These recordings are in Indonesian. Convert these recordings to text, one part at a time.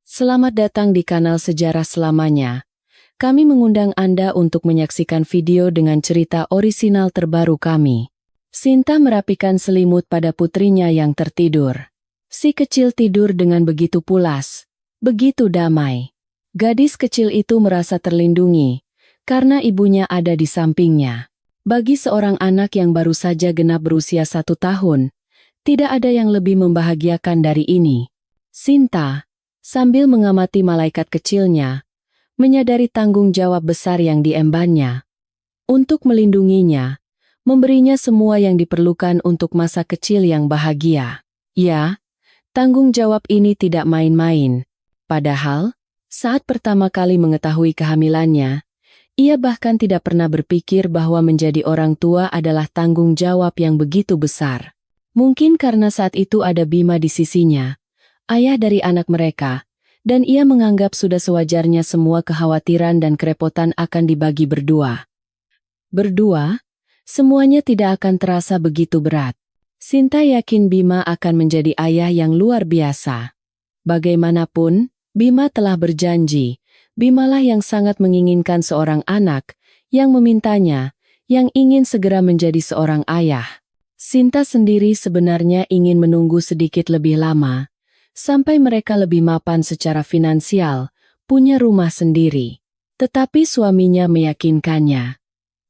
Selamat datang di kanal Sejarah Selamanya. Kami mengundang Anda untuk menyaksikan video dengan cerita orisinal terbaru kami. Sinta merapikan selimut pada putrinya yang tertidur. Si kecil tidur dengan begitu pulas, begitu damai. Gadis kecil itu merasa terlindungi, karena ibunya ada di sampingnya. Bagi seorang anak yang baru saja genap berusia 1 tahun, tidak ada yang lebih membahagiakan dari ini. Sinta, sambil mengamati malaikat kecilnya, menyadari tanggung jawab besar yang diembannya. Untuk melindunginya, memberinya semua yang diperlukan untuk masa kecil yang bahagia. Ya, tanggung jawab ini tidak main-main. Padahal, saat pertama kali mengetahui kehamilannya, ia bahkan tidak pernah berpikir bahwa menjadi orang tua adalah tanggung jawab yang begitu besar. Mungkin karena saat itu ada Bima di sisinya, ayah dari anak mereka, dan ia menganggap sudah sewajarnya semua kekhawatiran dan kerepotan akan dibagi berdua. Berdua, semuanya tidak akan terasa begitu berat. Sinta yakin Bima akan menjadi ayah yang luar biasa. Bagaimanapun, Bima telah berjanji, Bimalah yang sangat menginginkan seorang anak, yang memintanya, yang ingin segera menjadi seorang ayah. Sinta sendiri sebenarnya ingin menunggu sedikit lebih lama, sampai mereka lebih mapan secara finansial, punya rumah sendiri. Tetapi suaminya meyakinkannya.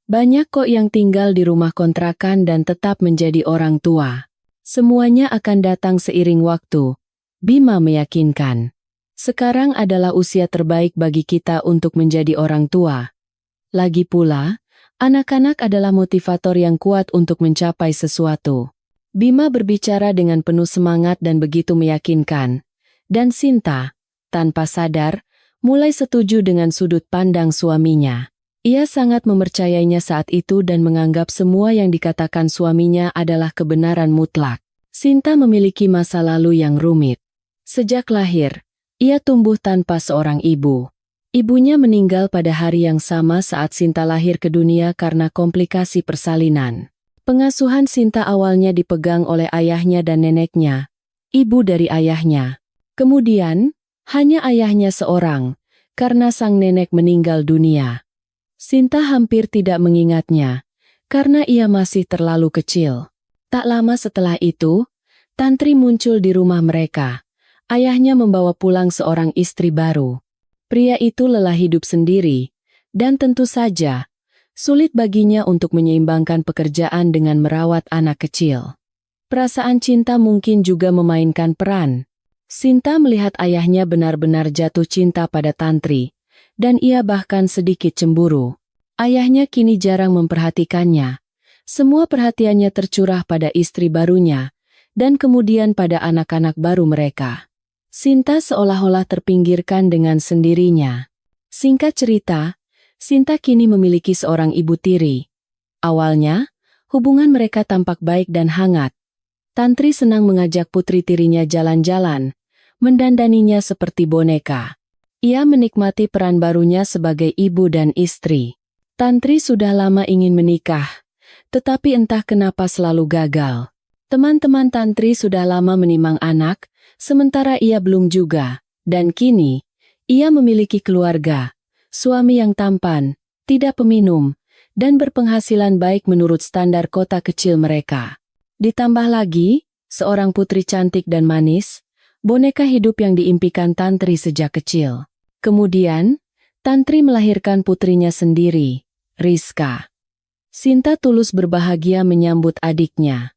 Banyak kok yang tinggal di rumah kontrakan dan tetap menjadi orang tua. Semuanya akan datang seiring waktu, Bima meyakinkan. Sekarang adalah usia terbaik bagi kita untuk menjadi orang tua. Lagi pula, anak-anak adalah motivator yang kuat untuk mencapai sesuatu. Bima berbicara dengan penuh semangat dan begitu meyakinkan. Dan Sinta, tanpa sadar, mulai setuju dengan sudut pandang suaminya. Ia sangat mempercayainya saat itu dan menganggap semua yang dikatakan suaminya adalah kebenaran mutlak. Sinta memiliki masa lalu yang rumit. Sejak lahir, ia tumbuh tanpa seorang ibu. Ibunya meninggal pada hari yang sama saat Sinta lahir ke dunia karena komplikasi persalinan. Pengasuhan Sinta awalnya dipegang oleh ayahnya dan neneknya, ibu dari ayahnya. Kemudian, hanya ayahnya seorang, karena sang nenek meninggal dunia. Sinta hampir tidak mengingatnya, karena ia masih terlalu kecil. Tak lama setelah itu, Tantri muncul di rumah mereka. Ayahnya membawa pulang seorang istri baru. Pria itu lelah hidup sendiri, dan tentu saja, sulit baginya untuk menyeimbangkan pekerjaan dengan merawat anak kecil. Perasaan cinta mungkin juga memainkan peran. Sinta melihat ayahnya benar-benar jatuh cinta pada Tantri, dan ia bahkan sedikit cemburu. Ayahnya kini jarang memperhatikannya. Semua perhatiannya tercurah pada istri barunya, dan kemudian pada anak-anak baru mereka. Sinta seolah-olah terpinggirkan dengan sendirinya. Singkat cerita, Sinta kini memiliki seorang ibu tiri. Awalnya, hubungan mereka tampak baik dan hangat. Tantri senang mengajak putri tirinya jalan-jalan, mendandaninya seperti boneka. Ia menikmati peran barunya sebagai ibu dan istri. Tantri sudah lama ingin menikah, tetapi entah kenapa selalu gagal. Teman-teman Tantri sudah lama menimang anak, sementara ia belum juga, dan kini, ia memiliki keluarga. Suami yang tampan, tidak peminum, dan berpenghasilan baik menurut standar kota kecil mereka. Ditambah lagi, seorang putri cantik dan manis, boneka hidup yang diimpikan Tantri sejak kecil. Kemudian, Tantri melahirkan putrinya sendiri, Rizka. Sinta tulus berbahagia menyambut adiknya.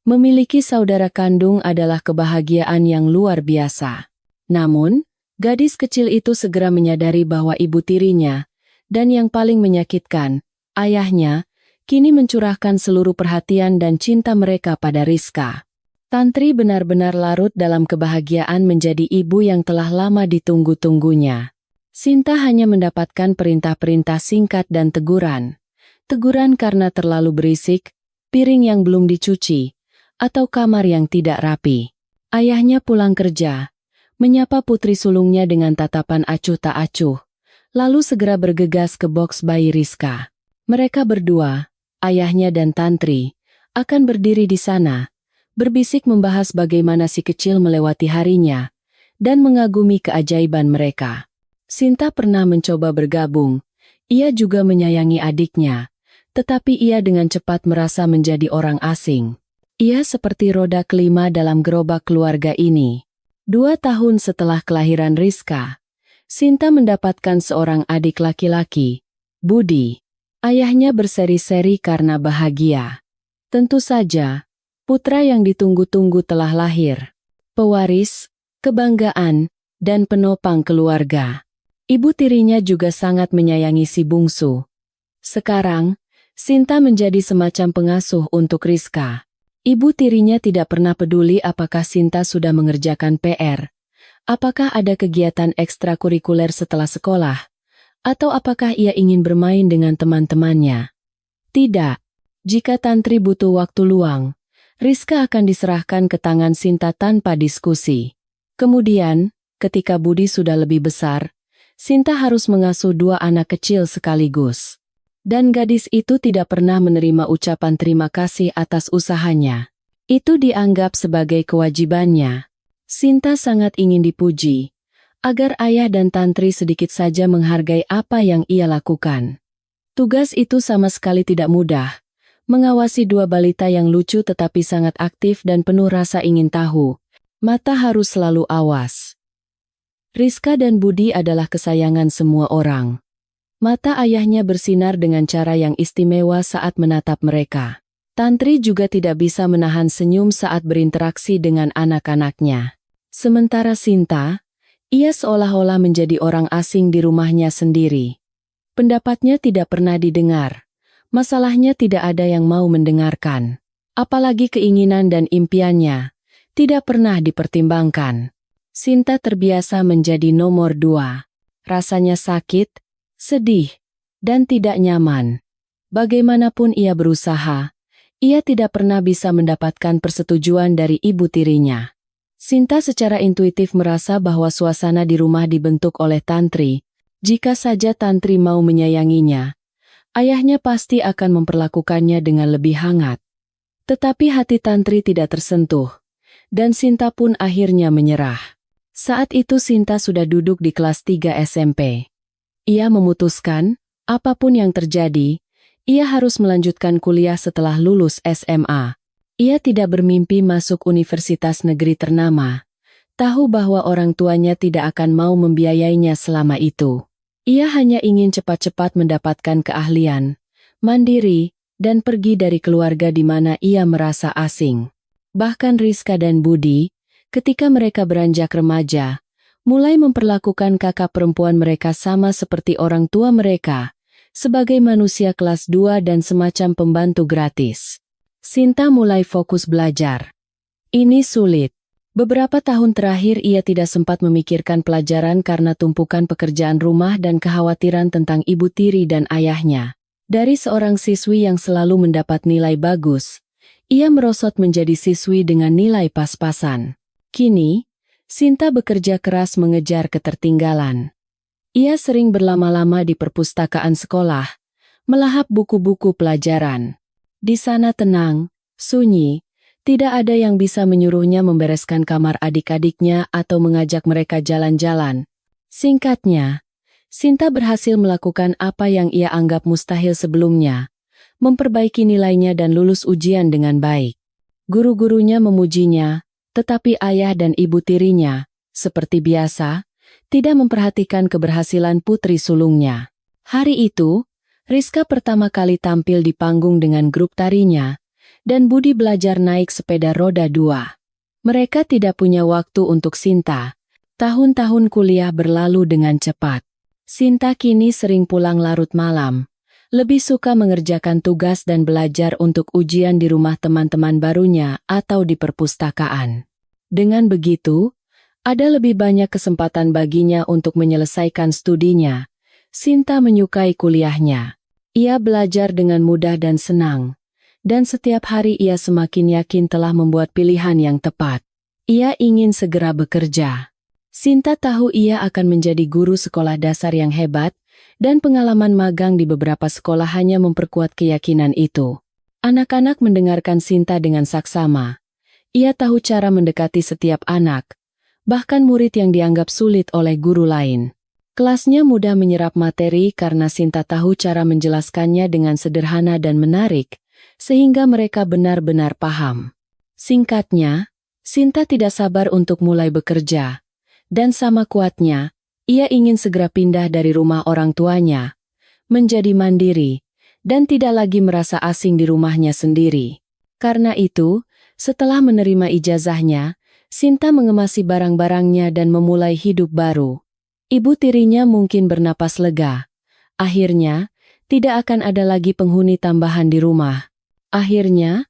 Memiliki saudara kandung adalah kebahagiaan yang luar biasa. Namun, gadis kecil itu segera menyadari bahwa ibu tirinya, dan yang paling menyakitkan, ayahnya, kini mencurahkan seluruh perhatian dan cinta mereka pada Rizka. Tantri benar-benar larut dalam kebahagiaan menjadi ibu yang telah lama ditunggu-tunggunya. Sinta hanya mendapatkan perintah-perintah singkat dan teguran. Teguran karena terlalu berisik, piring yang belum dicuci, atau kamar yang tidak rapi. Ayahnya pulang kerja, menyapa putri sulungnya dengan tatapan acuh tak acuh, lalu segera bergegas ke boks bayi Rizka. Mereka berdua, ayahnya dan Tantri, akan berdiri di sana, berbisik membahas bagaimana si kecil melewati harinya, dan mengagumi keajaiban mereka. Sinta pernah mencoba bergabung. Ia juga menyayangi adiknya, tetapi ia dengan cepat merasa menjadi orang asing. Ia seperti roda kelima dalam gerobak keluarga ini. 2 tahun setelah kelahiran Rizka, Sinta mendapatkan seorang adik laki-laki, Budi. Ayahnya berseri-seri karena bahagia. Tentu saja, putra yang ditunggu-tunggu telah lahir. Pewaris, kebanggaan, dan penopang keluarga. Ibu tirinya juga sangat menyayangi si bungsu. Sekarang, Sinta menjadi semacam pengasuh untuk Rizka. Ibu tirinya tidak pernah peduli apakah Sinta sudah mengerjakan PR, apakah ada kegiatan ekstrakurikuler setelah sekolah, atau apakah ia ingin bermain dengan teman-temannya. Tidak. Jika Tantri butuh waktu luang, Rizka akan diserahkan ke tangan Sinta tanpa diskusi. Kemudian, ketika Budi sudah lebih besar, Sinta harus mengasuh 2 anak kecil sekaligus. Dan gadis itu tidak pernah menerima ucapan terima kasih atas usahanya. Itu dianggap sebagai kewajibannya. Sinta sangat ingin dipuji, agar ayah dan Tantri sedikit saja menghargai apa yang ia lakukan. Tugas itu sama sekali tidak mudah, mengawasi 2 balita yang lucu tetapi sangat aktif dan penuh rasa ingin tahu. Mata harus selalu awas. Rizka dan Budi adalah kesayangan semua orang. Mata ayahnya bersinar dengan cara yang istimewa saat menatap mereka. Tantri juga tidak bisa menahan senyum saat berinteraksi dengan anak-anaknya. Sementara Sinta, ia seolah-olah menjadi orang asing di rumahnya sendiri. Pendapatnya tidak pernah didengar. Masalahnya tidak ada yang mau mendengarkan. Apalagi keinginan dan impiannya tidak pernah dipertimbangkan. Sinta terbiasa menjadi nomor 2. Rasanya sakit, sedih, dan tidak nyaman. Bagaimanapun ia berusaha, ia tidak pernah bisa mendapatkan persetujuan dari ibu tirinya. Sinta secara intuitif merasa bahwa suasana di rumah dibentuk oleh Tantri. Jika saja Tantri mau menyayanginya, ayahnya pasti akan memperlakukannya dengan lebih hangat. Tetapi hati Tantri tidak tersentuh, dan Sinta pun akhirnya menyerah. Saat itu Sinta sudah duduk di kelas 3 SMP. Ia memutuskan, apapun yang terjadi, ia harus melanjutkan kuliah setelah lulus SMA. Ia tidak bermimpi masuk universitas negeri ternama. Tahu bahwa orang tuanya tidak akan mau membiayainya selama itu. Ia hanya ingin cepat-cepat mendapatkan keahlian, mandiri, dan pergi dari keluarga di mana ia merasa asing. Bahkan Rizka dan Budi, ketika mereka beranjak remaja, mulai memperlakukan kakak perempuan mereka sama seperti orang tua mereka, sebagai manusia kelas 2 dan semacam pembantu gratis. Sinta mulai fokus belajar. Ini sulit. Beberapa tahun terakhir ia tidak sempat memikirkan pelajaran karena tumpukan pekerjaan rumah dan kekhawatiran tentang ibu tiri dan ayahnya. Dari seorang siswi yang selalu mendapat nilai bagus, ia merosot menjadi siswi dengan nilai pas-pasan. Kini, Sinta bekerja keras mengejar ketertinggalan. Ia sering berlama-lama di perpustakaan sekolah, melahap buku-buku pelajaran. Di sana tenang, sunyi, tidak ada yang bisa menyuruhnya membereskan kamar adik-adiknya atau mengajak mereka jalan-jalan. Singkatnya, Sinta berhasil melakukan apa yang ia anggap mustahil sebelumnya, memperbaiki nilainya dan lulus ujian dengan baik. Guru-gurunya memujinya, tetapi ayah dan ibu tirinya, seperti biasa, tidak memperhatikan keberhasilan putri sulungnya. Hari itu, Rizka pertama kali tampil di panggung dengan grup tarinya, dan Budi belajar naik sepeda roda 2. Mereka tidak punya waktu untuk Sinta. Tahun-tahun kuliah berlalu dengan cepat. Sinta kini sering pulang larut malam, lebih suka mengerjakan tugas dan belajar untuk ujian di rumah teman-teman barunya atau di perpustakaan. Dengan begitu, ada lebih banyak kesempatan baginya untuk menyelesaikan studinya. Sinta menyukai kuliahnya. Ia belajar dengan mudah dan senang. Dan setiap hari ia semakin yakin telah membuat pilihan yang tepat. Ia ingin segera bekerja. Sinta tahu ia akan menjadi guru sekolah dasar yang hebat, dan pengalaman magang di beberapa sekolah hanya memperkuat keyakinan itu. Anak-anak mendengarkan Sinta dengan saksama. Ia tahu cara mendekati setiap anak, bahkan murid yang dianggap sulit oleh guru lain. Kelasnya mudah menyerap materi karena Sinta tahu cara menjelaskannya dengan sederhana dan menarik, sehingga mereka benar-benar paham. Singkatnya, Sinta tidak sabar untuk mulai bekerja, dan sama kuatnya, ia ingin segera pindah dari rumah orang tuanya, menjadi mandiri, dan tidak lagi merasa asing di rumahnya sendiri. Karena itu, setelah menerima ijazahnya, Sinta mengemasi barang-barangnya dan memulai hidup baru. Ibu tirinya mungkin bernapas lega. Akhirnya, tidak akan ada lagi penghuni tambahan di rumah. Akhirnya,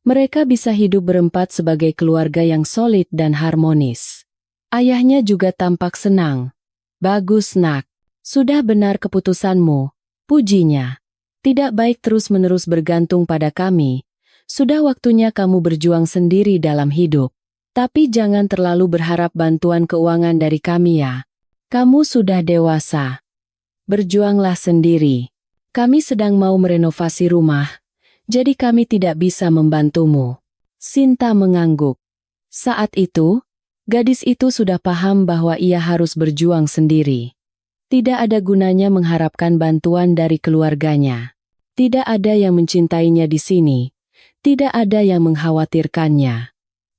mereka bisa hidup berempat sebagai keluarga yang solid dan harmonis. Ayahnya juga tampak senang. "Bagus, Nak. Sudah benar keputusanmu," pujinya. "Tidak baik terus-menerus bergantung pada kami. Sudah waktunya kamu berjuang sendiri dalam hidup. Tapi jangan terlalu berharap bantuan keuangan dari kami ya. Kamu sudah dewasa. Berjuanglah sendiri. Kami sedang mau merenovasi rumah, jadi kami tidak bisa membantumu." Sinta mengangguk. Saat itu, gadis itu sudah paham bahwa ia harus berjuang sendiri. Tidak ada gunanya mengharapkan bantuan dari keluarganya. Tidak ada yang mencintainya di sini. Tidak ada yang mengkhawatirkannya.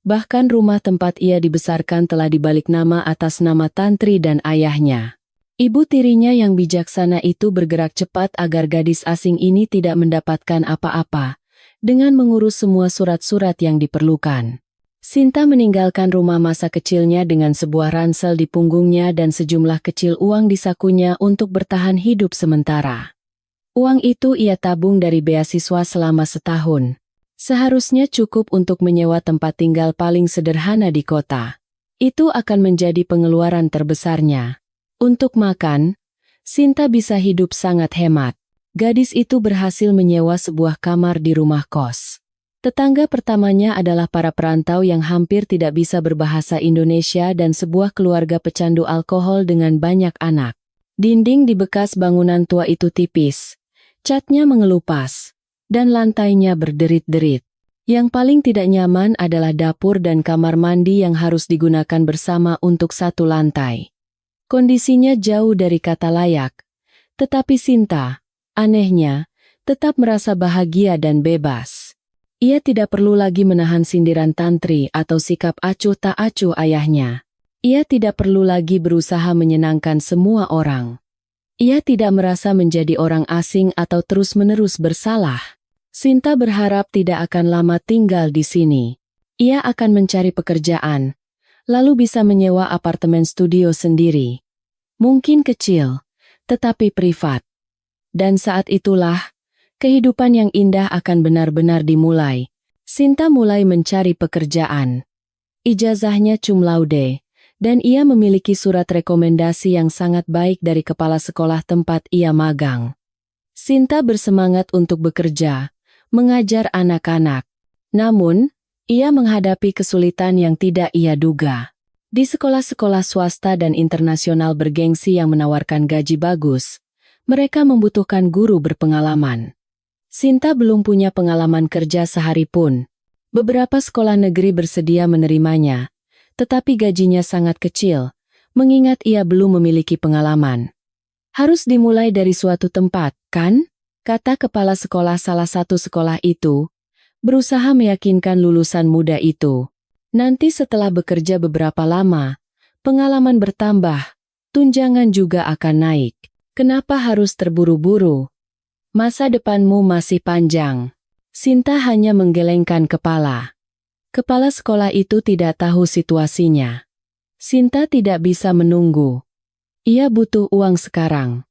Bahkan rumah tempat ia dibesarkan telah dibalik nama atas nama Tantri dan ayahnya. Ibu tirinya yang bijaksana itu bergerak cepat agar gadis asing ini tidak mendapatkan apa-apa, dengan mengurus semua surat-surat yang diperlukan. Sinta meninggalkan rumah masa kecilnya dengan sebuah ransel di punggungnya dan sejumlah kecil uang di sakunya untuk bertahan hidup sementara. Uang itu ia tabung dari beasiswa selama setahun. Seharusnya cukup untuk menyewa tempat tinggal paling sederhana di kota. Itu akan menjadi pengeluaran terbesarnya. Untuk makan, Sinta bisa hidup sangat hemat. Gadis itu berhasil menyewa sebuah kamar di rumah kos. Tetangga pertamanya adalah para perantau yang hampir tidak bisa berbahasa Indonesia dan sebuah keluarga pecandu alkohol dengan banyak anak. Dinding di bekas bangunan tua itu tipis, catnya mengelupas, dan lantainya berderit-derit. Yang paling tidak nyaman adalah dapur dan kamar mandi yang harus digunakan bersama untuk satu lantai. Kondisinya jauh dari kata layak, tetapi Sinta, anehnya, tetap merasa bahagia dan bebas. Ia tidak perlu lagi menahan sindiran Tantri atau sikap acuh tak acuh ayahnya. Ia tidak perlu lagi berusaha menyenangkan semua orang. Ia tidak merasa menjadi orang asing atau terus-menerus bersalah. Sinta berharap tidak akan lama tinggal di sini. Ia akan mencari pekerjaan, lalu bisa menyewa apartemen studio sendiri. Mungkin kecil, tetapi privat. Dan saat itulah, kehidupan yang indah akan benar-benar dimulai. Sinta mulai mencari pekerjaan. Ijazahnya cum laude, dan ia memiliki surat rekomendasi yang sangat baik dari kepala sekolah tempat ia magang. Sinta bersemangat untuk bekerja, mengajar anak-anak. Namun, ia menghadapi kesulitan yang tidak ia duga. Di sekolah-sekolah swasta dan internasional bergengsi yang menawarkan gaji bagus, mereka membutuhkan guru berpengalaman. Sinta belum punya pengalaman kerja sehari pun. Beberapa sekolah negeri bersedia menerimanya, tetapi gajinya sangat kecil, mengingat ia belum memiliki pengalaman. "Harus dimulai dari suatu tempat, kan?" kata kepala sekolah salah satu sekolah itu, berusaha meyakinkan lulusan muda itu. "Nanti setelah bekerja beberapa lama, pengalaman bertambah, tunjangan juga akan naik. Kenapa harus terburu-buru? Masa depanmu masih panjang." Sinta hanya menggelengkan kepala. Kepala sekolah itu tidak tahu situasinya. Sinta tidak bisa menunggu. Ia butuh uang sekarang.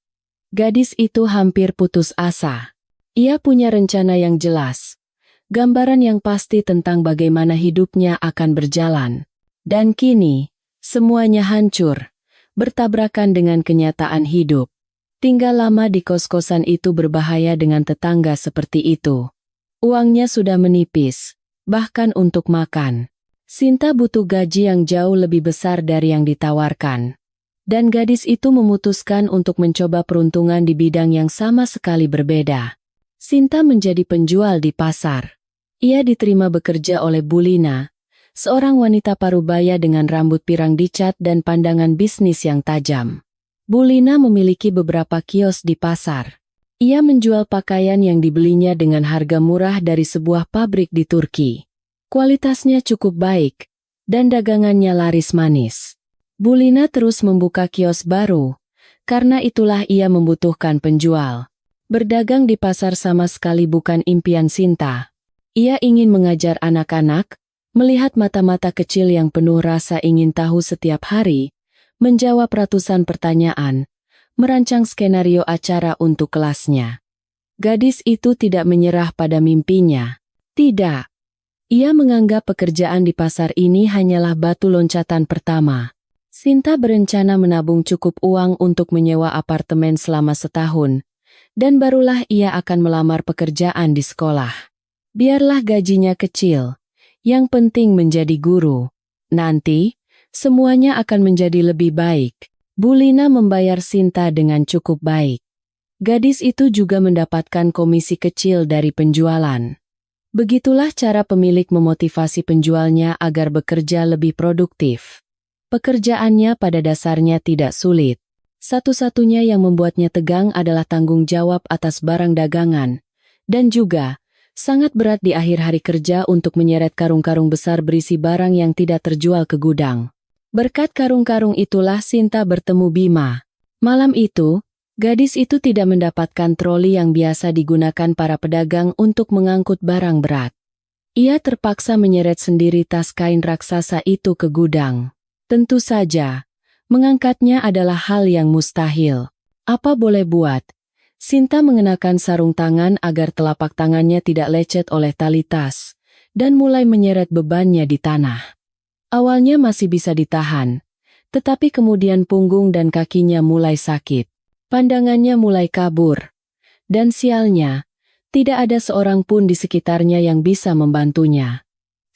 Gadis itu hampir putus asa. Ia punya rencana yang jelas, gambaran yang pasti tentang bagaimana hidupnya akan berjalan. Dan kini, semuanya hancur, bertabrakan dengan kenyataan hidup. Tinggal lama di kos-kosan itu berbahaya dengan tetangga seperti itu. Uangnya sudah menipis, bahkan untuk makan. Sinta butuh gaji yang jauh lebih besar dari yang ditawarkan. Dan gadis itu memutuskan untuk mencoba peruntungan di bidang yang sama sekali berbeda. Sinta menjadi penjual di pasar. Ia diterima bekerja oleh Bu Lina, seorang wanita parubaya dengan rambut pirang dicat dan pandangan bisnis yang tajam. Bu Lina memiliki beberapa kios di pasar. Ia menjual pakaian yang dibelinya dengan harga murah dari sebuah pabrik di Turki. Kualitasnya cukup baik, dan dagangannya laris manis. Bu Lina terus membuka kios baru, karena itulah ia membutuhkan penjual. Berdagang di pasar sama sekali bukan impian Sinta. Ia ingin mengajar anak-anak, melihat mata-mata kecil yang penuh rasa ingin tahu setiap hari, menjawab ratusan pertanyaan, merancang skenario acara untuk kelasnya. Gadis itu tidak menyerah pada mimpinya. Tidak. Ia menganggap pekerjaan di pasar ini hanyalah batu loncatan pertama. Sinta berencana menabung cukup uang untuk menyewa apartemen selama setahun, dan barulah ia akan melamar pekerjaan di sekolah. Biarlah gajinya kecil, yang penting menjadi guru. Nanti, semuanya akan menjadi lebih baik. Bu Lina membayar Sinta dengan cukup baik. Gadis itu juga mendapatkan komisi kecil dari penjualan. Begitulah cara pemilik memotivasi penjualnya agar bekerja lebih produktif. Pekerjaannya pada dasarnya tidak sulit. Satu-satunya yang membuatnya tegang adalah tanggung jawab atas barang dagangan. Dan juga, sangat berat di akhir hari kerja untuk menyeret karung-karung besar berisi barang yang tidak terjual ke gudang. Berkat karung-karung itulah Sinta bertemu Bima. Malam itu, gadis itu tidak mendapatkan troli yang biasa digunakan para pedagang untuk mengangkut barang berat. Ia terpaksa menyeret sendiri tas kain raksasa itu ke gudang. Tentu saja, mengangkatnya adalah hal yang mustahil. Apa boleh buat? Sinta mengenakan sarung tangan agar telapak tangannya tidak lecet oleh tali tas, dan mulai menyeret bebannya di tanah. Awalnya masih bisa ditahan, tetapi kemudian punggung dan kakinya mulai sakit. Pandangannya mulai kabur. Dan sialnya, tidak ada seorang pun di sekitarnya yang bisa membantunya.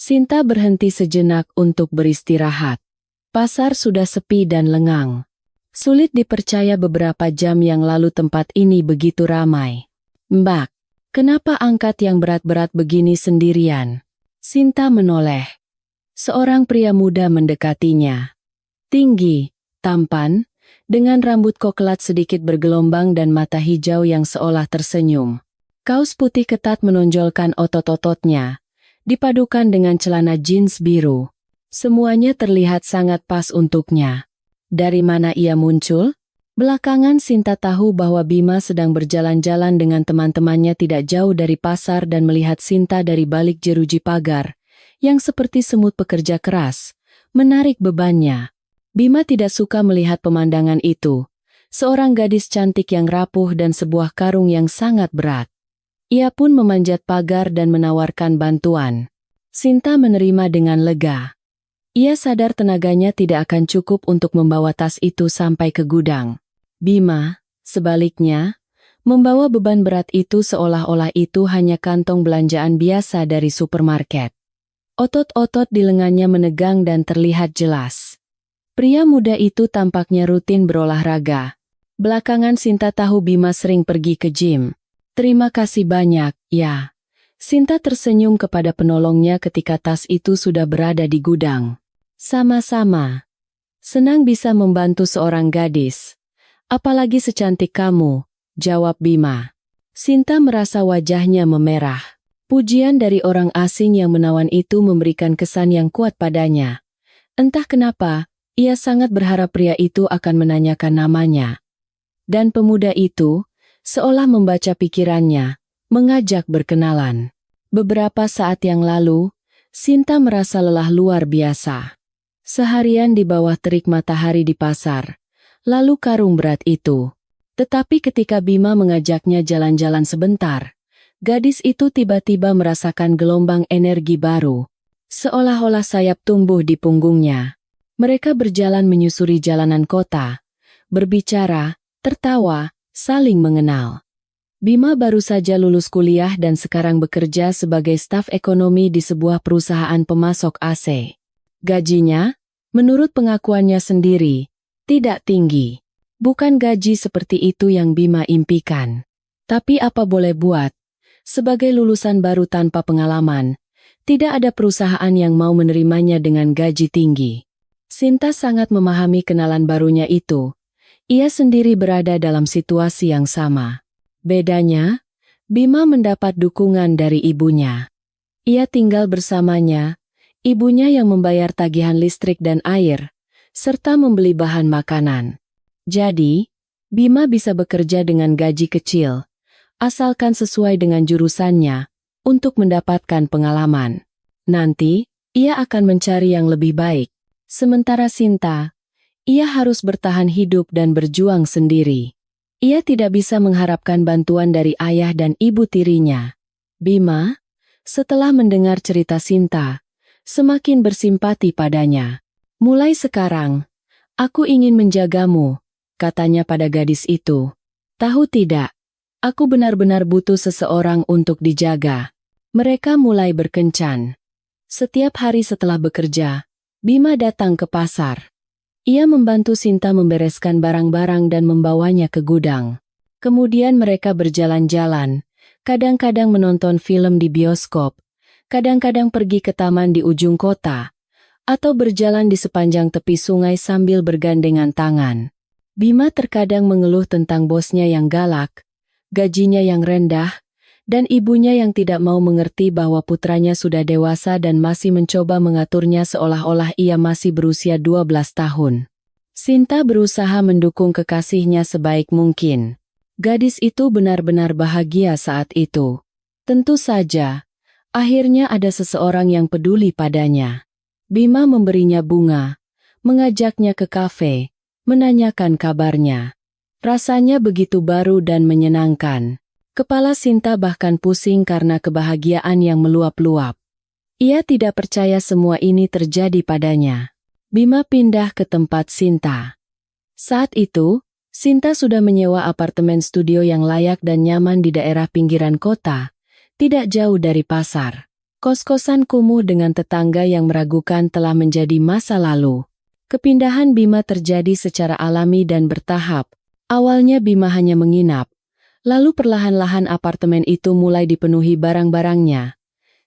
Sinta berhenti sejenak untuk beristirahat. Pasar sudah sepi dan lengang. Sulit dipercaya beberapa jam yang lalu tempat ini begitu ramai. Mbak, kenapa angkat yang berat-berat begini sendirian? Sinta menoleh. Seorang pria muda mendekatinya. Tinggi, tampan, dengan rambut koklat sedikit bergelombang dan mata hijau yang seolah tersenyum. Kaos putih ketat menonjolkan otot-ototnya, dipadukan dengan celana jeans biru. Semuanya terlihat sangat pas untuknya. Dari mana ia muncul? Belakangan Sinta tahu bahwa Bima sedang berjalan-jalan dengan teman-temannya tidak jauh dari pasar dan melihat Sinta dari balik jeruji pagar, yang seperti semut pekerja keras, menarik bebannya. Bima tidak suka melihat pemandangan itu. Seorang gadis cantik yang rapuh dan sebuah karung yang sangat berat. Ia pun memanjat pagar dan menawarkan bantuan. Sinta menerima dengan lega. Ia sadar tenaganya tidak akan cukup untuk membawa tas itu sampai ke gudang. Bima, sebaliknya, membawa beban berat itu seolah-olah itu hanya kantong belanjaan biasa dari supermarket. Otot-otot di lengannya menegang dan terlihat jelas. Pria muda itu tampaknya rutin berolahraga. Belakangan Sinta tahu Bima sering pergi ke gym. Terima kasih banyak, ya. Sinta tersenyum kepada penolongnya ketika tas itu sudah berada di gudang. Sama-sama. Senang bisa membantu seorang gadis. Apalagi secantik kamu, jawab Bima. Sinta merasa wajahnya memerah. Pujian dari orang asing yang menawan itu memberikan kesan yang kuat padanya. Entah kenapa, ia sangat berharap pria itu akan menanyakan namanya. Dan pemuda itu, seolah membaca pikirannya, mengajak berkenalan. Beberapa saat yang lalu, Sinta merasa lelah luar biasa. Seharian di bawah terik matahari di pasar, lalu karung berat itu. Tetapi ketika Bima mengajaknya jalan-jalan sebentar, gadis itu tiba-tiba merasakan gelombang energi baru. Seolah-olah sayap tumbuh di punggungnya. Mereka berjalan menyusuri jalanan kota, berbicara, tertawa, saling mengenal. Bima baru saja lulus kuliah dan sekarang bekerja sebagai staf ekonomi di sebuah perusahaan pemasok AC. Gajinya, menurut pengakuannya sendiri, tidak tinggi. Bukan gaji seperti itu yang Bima impikan. Tapi apa boleh buat? Sebagai lulusan baru tanpa pengalaman, Tidak ada perusahaan yang mau menerimanya dengan gaji tinggi. Sinta sangat memahami kenalan barunya itu. Ia sendiri berada dalam situasi yang sama. Bedanya, Bima mendapat dukungan dari ibunya. Ia tinggal bersamanya, ibunya yang membayar tagihan listrik dan air, serta membeli bahan makanan. Jadi, Bima bisa bekerja dengan gaji kecil, asalkan sesuai dengan jurusannya, untuk mendapatkan pengalaman. Nanti, ia akan mencari yang lebih baik. Sementara Sinta, ia harus bertahan hidup dan berjuang sendiri. Ia tidak bisa mengharapkan bantuan dari ayah dan ibu tirinya. Bima, setelah mendengar cerita Sinta, semakin bersimpati padanya. Mulai sekarang, aku ingin menjagamu, katanya pada gadis itu. Tahu tidak, aku benar-benar butuh seseorang untuk dijaga. Mereka mulai berkencan. Setiap hari setelah bekerja, Bima datang ke pasar. Ia membantu Sinta membereskan barang-barang dan membawanya ke gudang. Kemudian mereka berjalan-jalan, kadang-kadang menonton film di bioskop, kadang-kadang pergi ke taman di ujung kota, atau berjalan di sepanjang tepi sungai sambil bergandengan tangan. Bima terkadang mengeluh tentang bosnya yang galak, gajinya yang rendah, dan ibunya yang tidak mau mengerti bahwa putranya sudah dewasa dan masih mencoba mengaturnya seolah-olah ia masih berusia 12 tahun. Sinta berusaha mendukung kekasihnya sebaik mungkin. Gadis itu benar-benar bahagia saat itu. Tentu saja, akhirnya ada seseorang yang peduli padanya. Bima memberinya bunga, mengajaknya ke kafe, menanyakan kabarnya. Rasanya begitu baru dan menyenangkan. Kepala Sinta bahkan pusing karena kebahagiaan yang meluap-luap. Ia tidak percaya semua ini terjadi padanya. Bima pindah ke tempat Sinta. Saat itu, Sinta sudah menyewa apartemen studio yang layak dan nyaman di daerah pinggiran kota, tidak jauh dari pasar. Kos-kosan kumuh dengan tetangga yang meragukan telah menjadi masa lalu. Kepindahan Bima terjadi secara alami dan bertahap. Awalnya Bima hanya menginap. Lalu perlahan-lahan apartemen itu mulai dipenuhi barang-barangnya.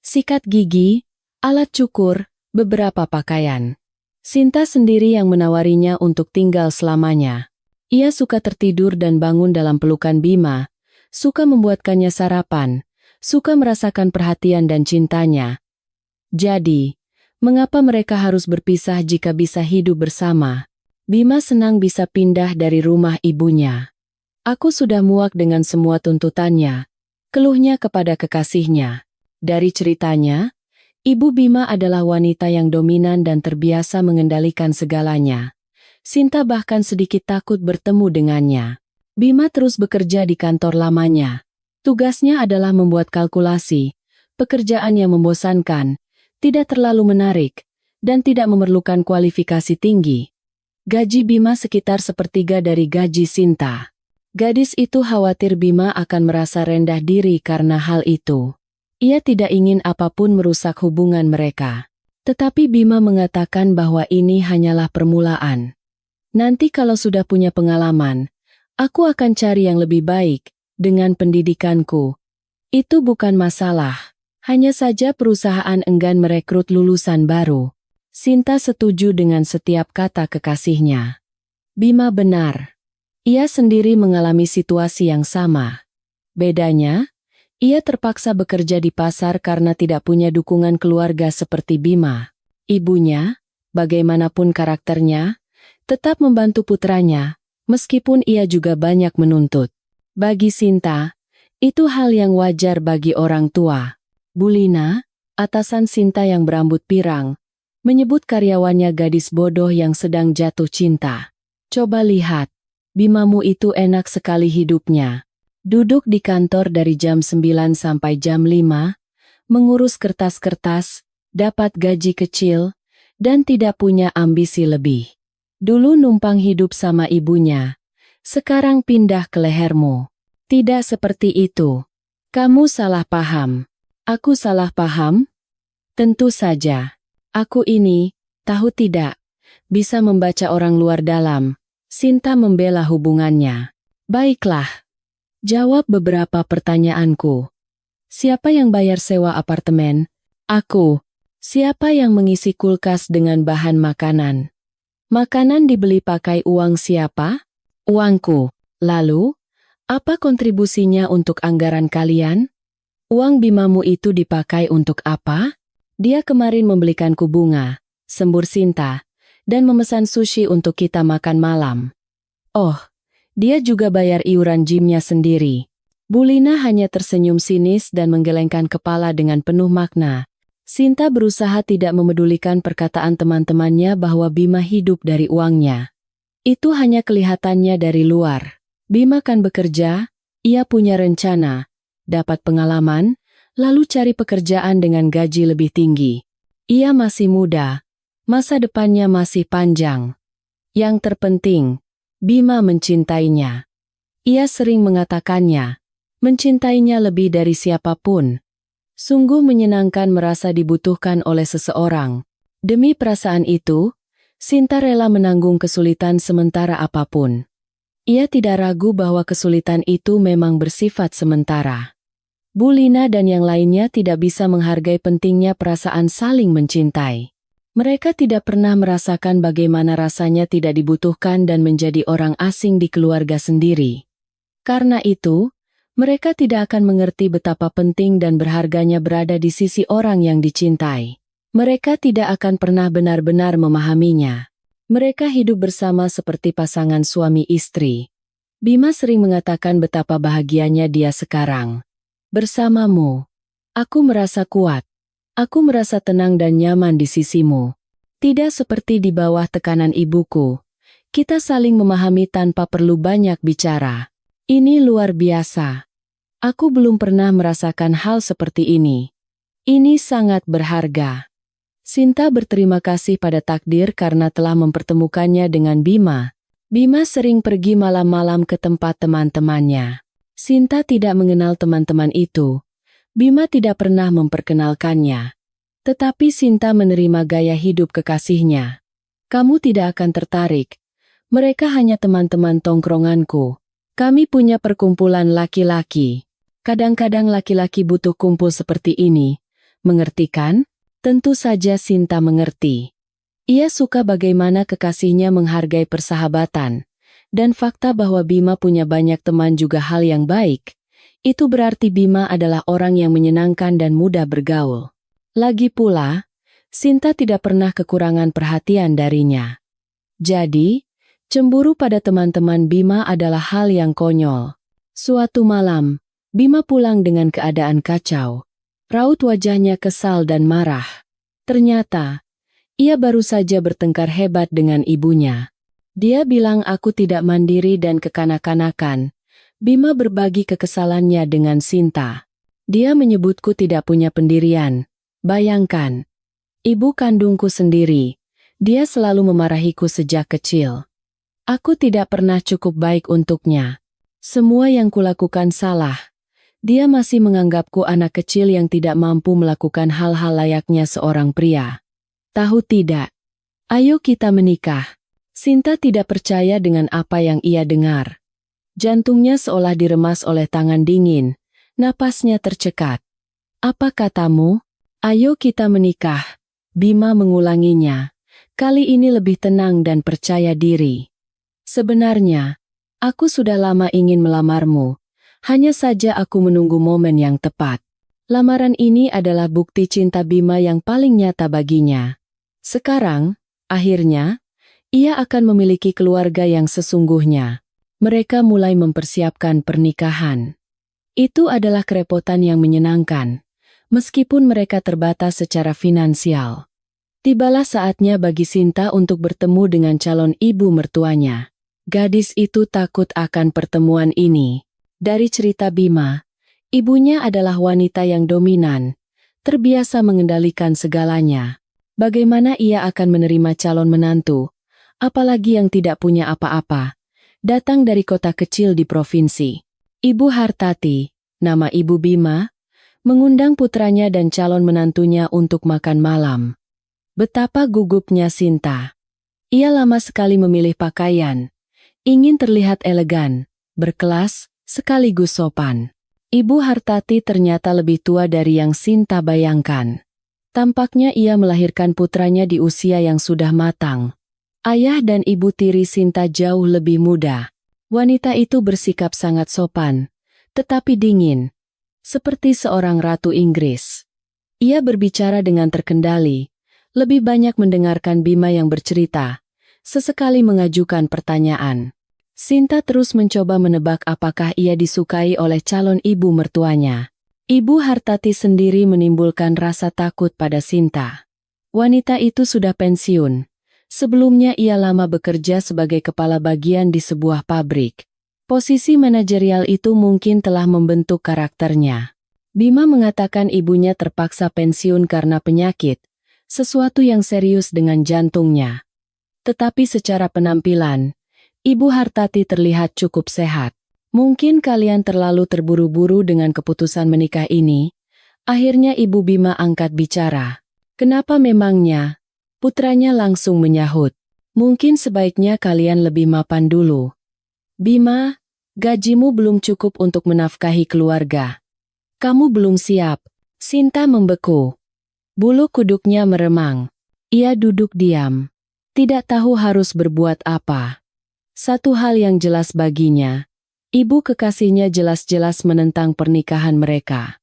Sikat gigi, alat cukur, beberapa pakaian. Sinta sendiri yang menawarinya untuk tinggal selamanya. Ia suka tertidur dan bangun dalam pelukan Bima, suka membuatkannya sarapan, suka merasakan perhatian dan cintanya. Jadi, mengapa mereka harus berpisah jika bisa hidup bersama? Bima senang bisa pindah dari rumah ibunya. Aku sudah muak dengan semua tuntutannya, keluhnya kepada kekasihnya. Dari ceritanya, Ibu Bima adalah wanita yang dominan dan terbiasa mengendalikan segalanya. Sinta bahkan sedikit takut bertemu dengannya. Bima terus bekerja di kantor lamanya. Tugasnya adalah membuat kalkulasi, pekerjaan yang membosankan, tidak terlalu menarik, dan tidak memerlukan kualifikasi tinggi. Gaji Bima sekitar sepertiga dari gaji Sinta. Gadis itu khawatir Bima akan merasa rendah diri karena hal itu. Ia tidak ingin apapun merusak hubungan mereka. Tetapi Bima mengatakan bahwa ini hanyalah permulaan. Nanti kalau sudah punya pengalaman, aku akan cari yang lebih baik dengan pendidikanku. Itu bukan masalah. Hanya saja perusahaan enggan merekrut lulusan baru. Sinta setuju dengan setiap kata kekasihnya. Bima benar. Ia sendiri mengalami situasi yang sama. Bedanya, ia terpaksa bekerja di pasar karena tidak punya dukungan keluarga seperti Bima. Ibunya, bagaimanapun karakternya, tetap membantu putranya, meskipun ia juga banyak menuntut. Bagi Sinta, itu hal yang wajar bagi orang tua. Bulina, atasan Sinta yang berambut pirang, menyebut karyawannya gadis bodoh yang sedang jatuh cinta. Coba lihat. Bimamu itu enak sekali hidupnya. Duduk di kantor dari jam 9 sampai jam 5, mengurus kertas-kertas, dapat gaji kecil, dan tidak punya ambisi lebih. Dulu numpang hidup sama ibunya, sekarang pindah ke lehermu. Tidak seperti itu. Kamu salah paham. Aku salah paham? Tentu saja. Aku ini, tahu tidak, bisa membaca orang luar dalam. Sinta membela hubungannya. Baiklah. Jawab beberapa pertanyaanku. Siapa yang bayar sewa apartemen? Aku. Siapa yang mengisi kulkas dengan bahan makanan? Makanan dibeli pakai uang siapa? Uangku. Lalu, apa kontribusinya untuk anggaran kalian? Uang Bimamu itu dipakai untuk apa? Dia kemarin membelikanku bunga, sembur Sinta, dan memesan sushi untuk kita makan malam. Oh, dia juga bayar iuran gymnya sendiri. Bulina hanya tersenyum sinis dan menggelengkan kepala dengan penuh makna. Sinta berusaha tidak memedulikan perkataan teman-temannya bahwa Bima hidup dari uangnya. Itu hanya kelihatannya dari luar. Bima kan bekerja, ia punya rencana, dapat pengalaman, lalu cari pekerjaan dengan gaji lebih tinggi. Ia masih muda, masa depannya masih panjang. Yang terpenting, Bima mencintainya. Ia sering mengatakannya, mencintainya lebih dari siapapun. Sungguh menyenangkan merasa dibutuhkan oleh seseorang. Demi perasaan itu, Sinta rela menanggung kesulitan sementara apapun. Ia tidak ragu bahwa kesulitan itu memang bersifat sementara. Bulina dan yang lainnya tidak bisa menghargai pentingnya perasaan saling mencintai. Mereka tidak pernah merasakan bagaimana rasanya tidak dibutuhkan dan menjadi orang asing di keluarga sendiri. Karena itu, mereka tidak akan mengerti betapa penting dan berharganya berada di sisi orang yang dicintai. Mereka tidak akan pernah benar-benar memahaminya. Mereka hidup bersama seperti pasangan suami istri. Bima sering mengatakan betapa bahagianya dia sekarang. Bersamamu, aku merasa kuat. Aku merasa tenang dan nyaman di sisimu. Tidak seperti di bawah tekanan ibuku. Kita saling memahami tanpa perlu banyak bicara. Ini luar biasa. Aku belum pernah merasakan hal seperti ini. Ini sangat berharga. Sinta berterima kasih pada takdir karena telah mempertemukannya dengan Bima. Bima sering pergi malam-malam ke tempat teman-temannya. Sinta tidak mengenal teman-teman itu. Bima tidak pernah memperkenalkannya. Tetapi Sinta menerima gaya hidup kekasihnya. Kamu tidak akan tertarik. Mereka hanya teman-teman tongkronganku. Kami punya perkumpulan laki-laki. Kadang-kadang laki-laki butuh kumpul seperti ini. Mengerti kan? Tentu saja Sinta mengerti. Ia suka bagaimana kekasihnya menghargai persahabatan. Dan fakta bahwa Bima punya banyak teman juga hal yang baik. Itu berarti Bima adalah orang yang menyenangkan dan mudah bergaul. Lagi pula, Sinta tidak pernah kekurangan perhatian darinya. Jadi, cemburu pada teman-teman Bima adalah hal yang konyol. Suatu malam, Bima pulang dengan keadaan kacau. Raut wajahnya kesal dan marah. Ternyata, ia baru saja bertengkar hebat dengan ibunya. Dia bilang aku tidak mandiri dan kekanak-kanakan. Bima berbagi kekesalannya dengan Sinta. Dia menyebutku tidak punya pendirian. Bayangkan, ibu kandungku sendiri. Dia selalu memarahiku sejak kecil. Aku tidak pernah cukup baik untuknya. Semua yang kulakukan salah. Dia masih menganggapku anak kecil yang tidak mampu melakukan hal-hal layaknya seorang pria. Tahu tidak? Ayo kita menikah. Sinta tidak percaya dengan apa yang ia dengar. Jantungnya seolah diremas oleh tangan dingin. Napasnya tercekat. Apa katamu? Ayo kita menikah. Bima mengulanginya. Kali ini lebih tenang dan percaya diri. Sebenarnya, aku sudah lama ingin melamarmu. Hanya saja aku menunggu momen yang tepat. Lamaran ini adalah bukti cinta Bima yang paling nyata baginya. Sekarang, akhirnya, ia akan memiliki keluarga yang sesungguhnya. Mereka mulai mempersiapkan pernikahan. Itu adalah kerepotan yang menyenangkan, meskipun mereka terbatas secara finansial. Tibalah saatnya bagi Sinta untuk bertemu dengan calon ibu mertuanya. Gadis itu takut akan pertemuan ini. Dari cerita Bima, ibunya adalah wanita yang dominan, terbiasa mengendalikan segalanya. Bagaimana ia akan menerima calon menantu, apalagi yang tidak punya apa-apa, datang dari kota kecil di provinsi. Ibu Hartati, nama Ibu Bima, mengundang putranya dan calon menantunya untuk makan malam. Betapa gugupnya Sinta. Ia lama sekali memilih pakaian. Ingin terlihat elegan, berkelas, sekaligus sopan. Ibu Hartati ternyata lebih tua dari yang Sinta bayangkan. Tampaknya ia melahirkan putranya di usia yang sudah matang. Ayah dan ibu tiri Sinta jauh lebih muda. Wanita itu bersikap sangat sopan, tetapi dingin, seperti seorang ratu Inggris. Ia berbicara dengan terkendali, lebih banyak mendengarkan Bima yang bercerita, sesekali mengajukan pertanyaan. Sinta terus mencoba menebak apakah ia disukai oleh calon ibu mertuanya. Ibu Hartati sendiri menimbulkan rasa takut pada Sinta. Wanita itu sudah pensiun. Sebelumnya ia lama bekerja sebagai kepala bagian di sebuah pabrik. Posisi manajerial itu mungkin telah membentuk karakternya. Bima mengatakan ibunya terpaksa pensiun karena penyakit, sesuatu yang serius dengan jantungnya. Tetapi secara penampilan, Ibu Hartati terlihat cukup sehat. Mungkin kalian terlalu terburu-buru dengan keputusan menikah ini. Akhirnya Ibu Bima angkat bicara. Kenapa memangnya? Putranya langsung menyahut. Mungkin sebaiknya kalian lebih mapan dulu. Bima, gajimu belum cukup untuk menafkahi keluarga. Kamu belum siap. Sinta membeku. Bulu kuduknya meremang. Ia duduk diam. Tidak tahu harus berbuat apa. Satu hal yang jelas baginya. Ibu kekasihnya jelas-jelas menentang pernikahan mereka.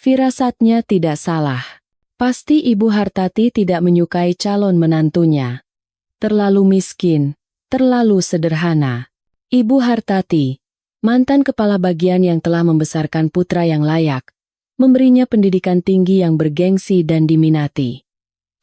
Firasatnya tidak salah. Pasti Ibu Hartati tidak menyukai calon menantunya. Terlalu miskin, terlalu sederhana. Ibu Hartati, mantan kepala bagian yang telah membesarkan putra yang layak, memberinya pendidikan tinggi yang bergengsi dan diminati.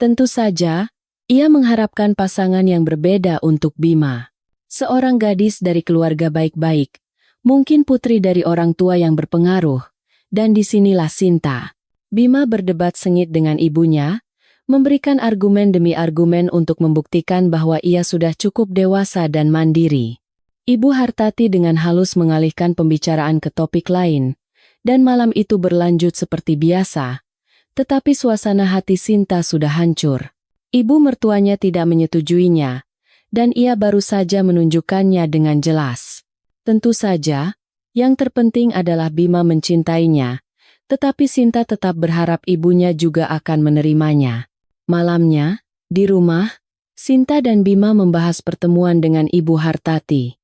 Tentu saja, ia mengharapkan pasangan yang berbeda untuk Bima. Seorang gadis dari keluarga baik-baik, mungkin putri dari orang tua yang berpengaruh, dan disinilah Sinta. Bima berdebat sengit dengan ibunya, memberikan argumen demi argumen untuk membuktikan bahwa ia sudah cukup dewasa dan mandiri. Ibu Hartati dengan halus mengalihkan pembicaraan ke topik lain, dan malam itu berlanjut seperti biasa, tetapi suasana hati Sinta sudah hancur. Ibu mertuanya tidak menyetujuinya, dan ia baru saja menunjukkannya dengan jelas. Tentu saja, yang terpenting adalah Bima mencintainya, tetapi Sinta tetap berharap ibunya juga akan menerimanya. Malamnya, di rumah, Sinta dan Bima membahas pertemuan dengan Ibu Hartati.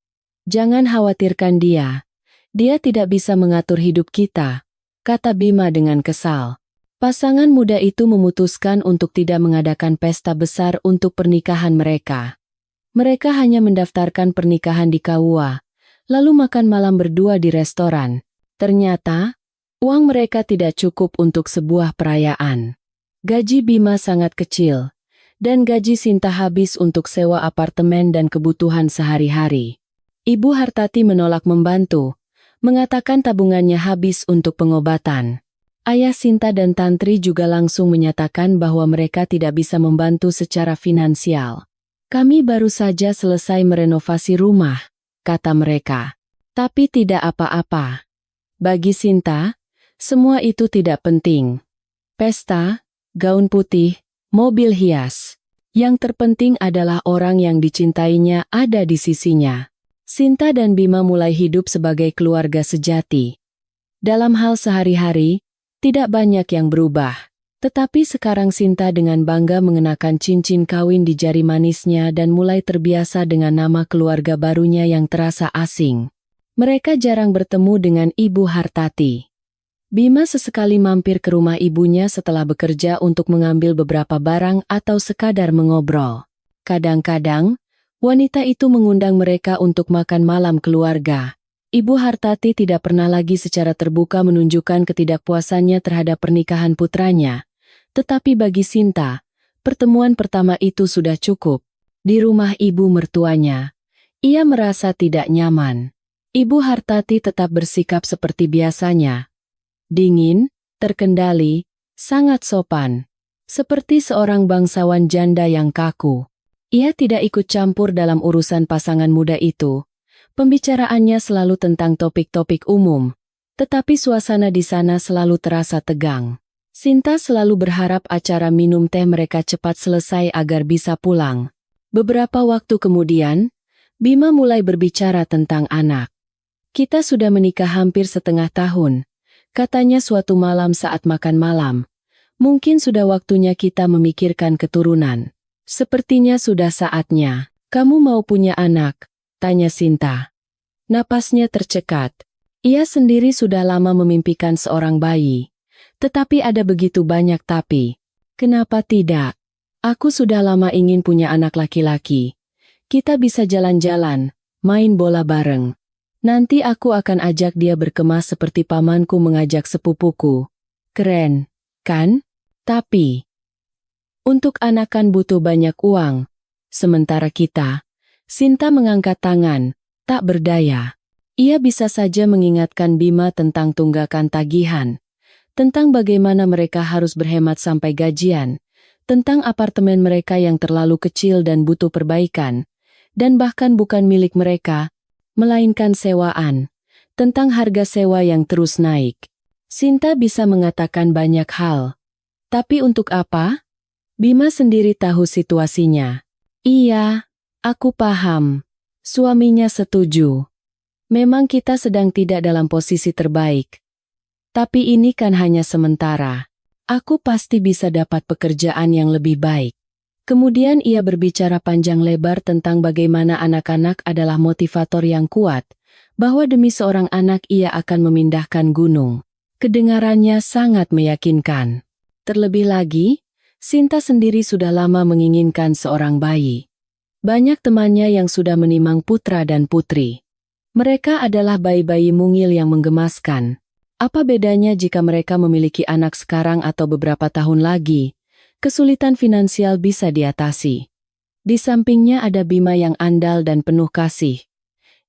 Jangan khawatirkan dia. Dia tidak bisa mengatur hidup kita, kata Bima dengan kesal. Pasangan muda itu memutuskan untuk tidak mengadakan pesta besar untuk pernikahan mereka. Mereka hanya mendaftarkan pernikahan di KUA, lalu makan malam berdua di restoran. Ternyata, uang mereka tidak cukup untuk sebuah perayaan. Gaji Bima sangat kecil, dan gaji Sinta habis untuk sewa apartemen dan kebutuhan sehari-hari. Ibu Hartati menolak membantu, mengatakan tabungannya habis untuk pengobatan. Ayah Sinta dan Tantri juga langsung menyatakan bahwa mereka tidak bisa membantu secara finansial. Kami baru saja selesai merenovasi rumah, kata mereka. Tapi tidak apa-apa. Bagi Sinta, semua itu tidak penting. Pesta, gaun putih, mobil hias. Yang terpenting adalah orang yang dicintainya ada di sisinya. Sinta dan Bima mulai hidup sebagai keluarga sejati. Dalam hal sehari-hari, tidak banyak yang berubah. Tetapi sekarang Sinta dengan bangga mengenakan cincin kawin di jari manisnya dan mulai terbiasa dengan nama keluarga barunya yang terasa asing. Mereka jarang bertemu dengan Ibu Hartati. Bima sesekali mampir ke rumah ibunya setelah bekerja untuk mengambil beberapa barang atau sekadar mengobrol. Kadang-kadang, wanita itu mengundang mereka untuk makan malam keluarga. Ibu Hartati tidak pernah lagi secara terbuka menunjukkan ketidakpuasannya terhadap pernikahan putranya. Tetapi bagi Sinta, pertemuan pertama itu sudah cukup. Di rumah ibu mertuanya, ia merasa tidak nyaman. Ibu Hartati tetap bersikap seperti biasanya. Dingin, terkendali, sangat sopan. Seperti seorang bangsawan janda yang kaku. Ia tidak ikut campur dalam urusan pasangan muda itu. Pembicaraannya selalu tentang topik-topik umum. Tetapi suasana di sana selalu terasa tegang. Sinta selalu berharap acara minum teh mereka cepat selesai agar bisa pulang. Beberapa waktu kemudian, Bima mulai berbicara tentang anak. Kita sudah menikah hampir setengah tahun, katanya suatu malam saat makan malam. Mungkin sudah waktunya kita memikirkan keturunan. Sepertinya sudah saatnya. Kamu mau punya anak? Tanya Sinta. Napasnya tercekat. Ia sendiri sudah lama memimpikan seorang bayi. Tetapi ada begitu banyak tapi. Kenapa tidak? Aku sudah lama ingin punya anak laki-laki. Kita bisa jalan-jalan, main bola bareng. Nanti aku akan ajak dia berkemas seperti pamanku mengajak sepupuku. Keren, kan? Tapi, untuk anak kan butuh banyak uang. Sementara kita, Sinta mengangkat tangan, tak berdaya. Ia bisa saja mengingatkan Bima tentang tunggakan tagihan, tentang bagaimana mereka harus berhemat sampai gajian, tentang apartemen mereka yang terlalu kecil dan butuh perbaikan, dan bahkan bukan milik mereka, melainkan sewaan, tentang harga sewa yang terus naik. Sinta bisa mengatakan banyak hal. Tapi untuk apa? Bima sendiri tahu situasinya. Iya, aku paham. Suaminya setuju. Memang kita sedang tidak dalam posisi terbaik. Tapi ini kan hanya sementara. Aku pasti bisa dapat pekerjaan yang lebih baik. Kemudian ia berbicara panjang lebar tentang bagaimana anak-anak adalah motivator yang kuat, bahwa demi seorang anak ia akan memindahkan gunung. Kedengarannya sangat meyakinkan. Terlebih lagi, Sinta sendiri sudah lama menginginkan seorang bayi. Banyak temannya yang sudah menimang putra dan putri. Mereka adalah bayi-bayi mungil yang menggemaskan. Apa bedanya jika mereka memiliki anak sekarang atau beberapa tahun lagi? Kesulitan finansial bisa diatasi. Di sampingnya ada Bima yang andal dan penuh kasih.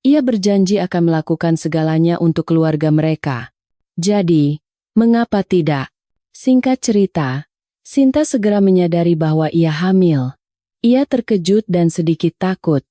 Ia berjanji akan melakukan segalanya untuk keluarga mereka. Jadi, mengapa tidak? Singkat cerita, Sinta segera menyadari bahwa ia hamil. Ia terkejut dan sedikit takut.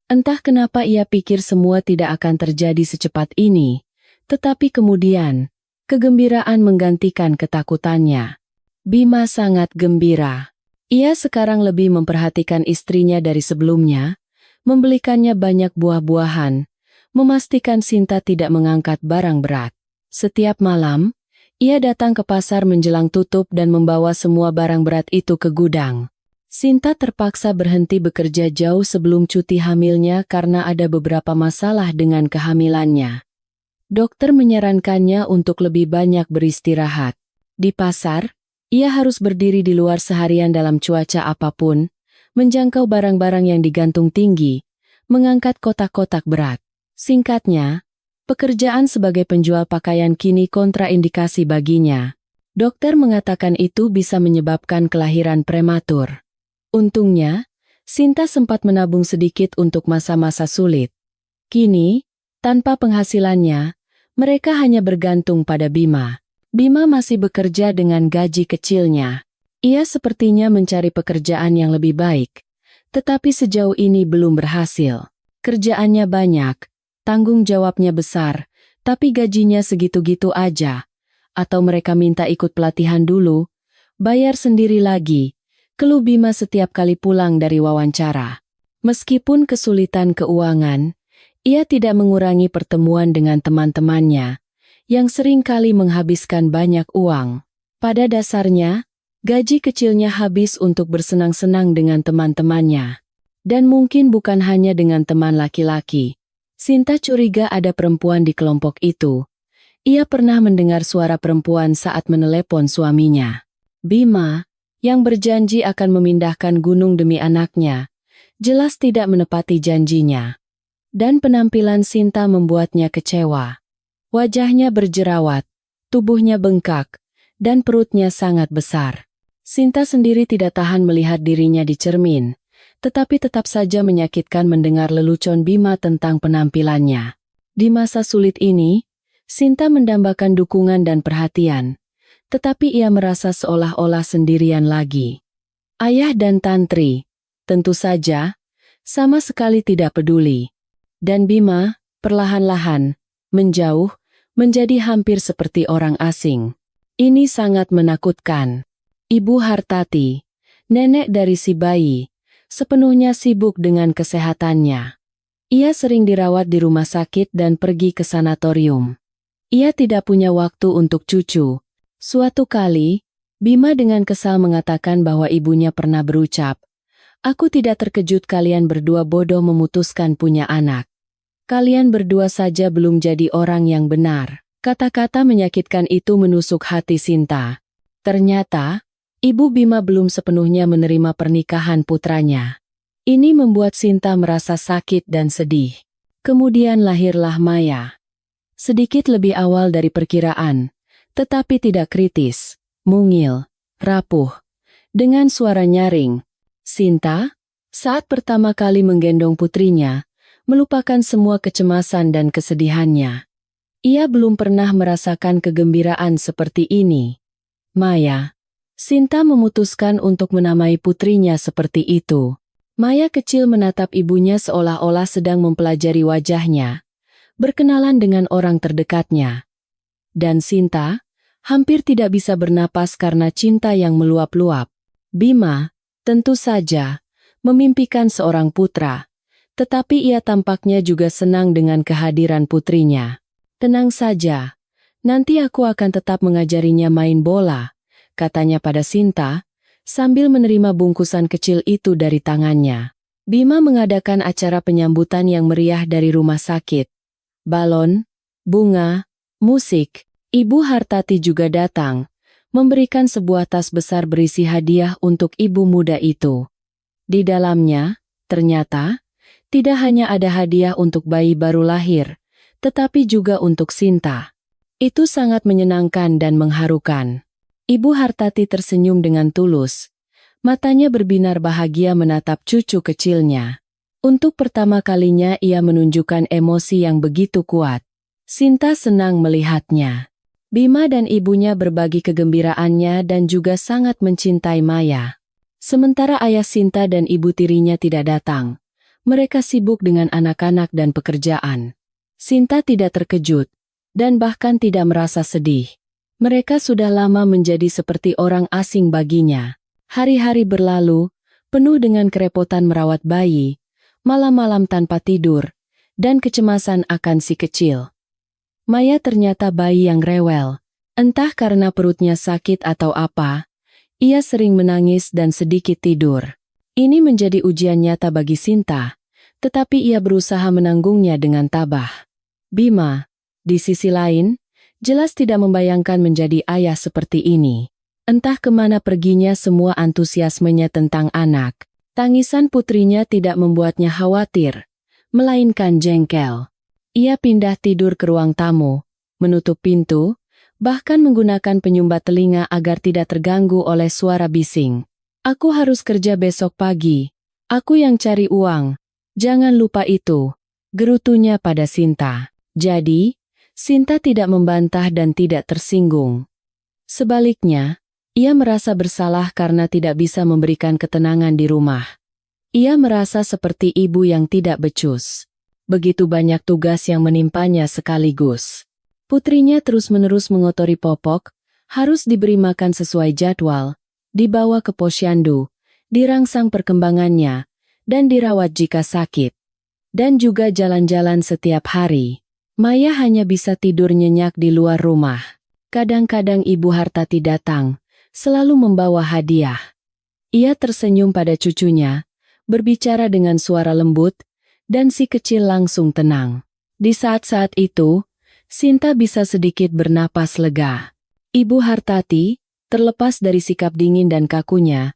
Entah kenapa ia pikir semua tidak akan terjadi secepat ini, tetapi kemudian, kegembiraan menggantikan ketakutannya. Bima sangat gembira. Ia sekarang lebih memperhatikan istrinya dari sebelumnya, membelikannya banyak buah-buahan, memastikan Sinta tidak mengangkat barang berat. Setiap malam, ia datang ke pasar menjelang tutup dan membawa semua barang berat itu ke gudang. Sinta terpaksa berhenti bekerja jauh sebelum cuti hamilnya karena ada beberapa masalah dengan kehamilannya. Dokter menyarankannya untuk lebih banyak beristirahat. Di pasar, ia harus berdiri di luar seharian dalam cuaca apapun, menjangkau barang-barang yang digantung tinggi, mengangkat kotak-kotak berat. Singkatnya, pekerjaan sebagai penjual pakaian kini kontraindikasi baginya. Dokter mengatakan itu bisa menyebabkan kelahiran prematur. Untungnya, Sinta sempat menabung sedikit untuk masa-masa sulit. Kini, tanpa penghasilannya, mereka hanya bergantung pada Bima. Bima masih bekerja dengan gaji kecilnya. Ia sepertinya mencari pekerjaan yang lebih baik, tetapi sejauh ini belum berhasil. Kerjaannya banyak, tanggung jawabnya besar, tapi gajinya segitu-gitu aja. Atau mereka minta ikut pelatihan dulu, bayar sendiri lagi, keluh Bima setiap kali pulang dari wawancara. Meskipun kesulitan keuangan, ia tidak mengurangi pertemuan dengan teman-temannya, yang sering kali menghabiskan banyak uang. Pada dasarnya, gaji kecilnya habis untuk bersenang-senang dengan teman-temannya. Dan mungkin bukan hanya dengan teman laki-laki. Sinta curiga ada perempuan di kelompok itu. Ia pernah mendengar suara perempuan saat menelepon suaminya. Bima, yang berjanji akan memindahkan gunung demi anaknya, jelas tidak menepati janjinya. Dan penampilan Sinta membuatnya kecewa. Wajahnya berjerawat, tubuhnya bengkak, dan perutnya sangat besar. Sinta sendiri tidak tahan melihat dirinya di cermin, tetapi tetap saja menyakitkan mendengar lelucon Bima tentang penampilannya. Di masa sulit ini, Sinta mendambakan dukungan dan perhatian, tetapi ia merasa seolah-olah sendirian lagi. Ayah dan tantri, tentu saja, sama sekali tidak peduli. Dan Bima, perlahan-lahan, menjauh, menjadi hampir seperti orang asing. Ini sangat menakutkan. Ibu Hartati, nenek dari si bayi, sepenuhnya sibuk dengan kesehatannya. Ia sering dirawat di rumah sakit dan pergi ke sanatorium. Ia tidak punya waktu untuk cucu. Suatu kali, Bima dengan kesal mengatakan bahwa ibunya pernah berucap, "Aku tidak terkejut kalian berdua bodoh memutuskan punya anak. Kalian berdua saja belum jadi orang yang benar." Kata-kata menyakitkan itu menusuk hati Sinta. Ternyata, ibu Bima belum sepenuhnya menerima pernikahan putranya. Ini membuat Sinta merasa sakit dan sedih. Kemudian lahirlah Maya. Sedikit lebih awal dari perkiraan, tetapi tidak kritis, mungil, rapuh, dengan suara nyaring. Sinta, saat pertama kali menggendong putrinya, melupakan semua kecemasan dan kesedihannya. Ia belum pernah merasakan kegembiraan seperti ini. Maya. Sinta memutuskan untuk menamai putrinya seperti itu. Maya kecil menatap ibunya seolah-olah sedang mempelajari wajahnya, berkenalan dengan orang terdekatnya. Dan Sinta hampir tidak bisa bernapas karena cinta yang meluap-luap. Bima, tentu saja, memimpikan seorang putra, tetapi ia tampaknya juga senang dengan kehadiran putrinya. "Tenang saja, nanti aku akan tetap mengajarinya main bola," katanya pada Sinta, sambil menerima bungkusan kecil itu dari tangannya. Bima mengadakan acara penyambutan yang meriah dari rumah sakit. Balon, bunga, musik. Ibu Hartati juga datang, memberikan sebuah tas besar berisi hadiah untuk ibu muda itu. Di dalamnya, ternyata, tidak hanya ada hadiah untuk bayi baru lahir, tetapi juga untuk Sinta. Itu sangat menyenangkan dan mengharukan. Ibu Hartati tersenyum dengan tulus. Matanya berbinar bahagia menatap cucu kecilnya. Untuk pertama kalinya ia menunjukkan emosi yang begitu kuat. Sinta senang melihatnya. Bima dan ibunya berbagi kegembiraannya dan juga sangat mencintai Maya. Sementara ayah Sinta dan ibu tirinya tidak datang. Mereka sibuk dengan anak-anak dan pekerjaan. Sinta tidak terkejut, dan bahkan tidak merasa sedih. Mereka sudah lama menjadi seperti orang asing baginya. Hari-hari berlalu, penuh dengan kerepotan merawat bayi, malam-malam tanpa tidur, dan kecemasan akan si kecil. Maya ternyata bayi yang rewel. Entah karena perutnya sakit atau apa, ia sering menangis dan sedikit tidur. Ini menjadi ujian nyata bagi Sinta, tetapi ia berusaha menanggungnya dengan tabah. Bima, di sisi lain, jelas tidak membayangkan menjadi ayah seperti ini. Entah kemana perginya semua antusiasmenya tentang anak. Tangisan putrinya tidak membuatnya khawatir, melainkan jengkel. Ia pindah tidur ke ruang tamu, menutup pintu, bahkan menggunakan penyumbat telinga agar tidak terganggu oleh suara bising. "Aku harus kerja besok pagi. Aku yang cari uang. Jangan lupa itu," gerutunya pada Sinta. Jadi, Sinta tidak membantah dan tidak tersinggung. Sebaliknya, ia merasa bersalah karena tidak bisa memberikan ketenangan di rumah. Ia merasa seperti ibu yang tidak becus. Begitu banyak tugas yang menimpanya sekaligus. Putrinya terus-menerus mengotori popok, harus diberi makan sesuai jadwal, dibawa ke posyandu, dirangsang perkembangannya, dan dirawat jika sakit. Dan juga jalan-jalan setiap hari. Maya hanya bisa tidur nyenyak di luar rumah. Kadang-kadang Ibu Hartati datang, selalu membawa hadiah. Ia tersenyum pada cucunya, berbicara dengan suara lembut, dan si kecil langsung tenang. Di saat-saat itu, Sinta bisa sedikit bernapas lega. Ibu Hartati, terlepas dari sikap dingin dan kakunya,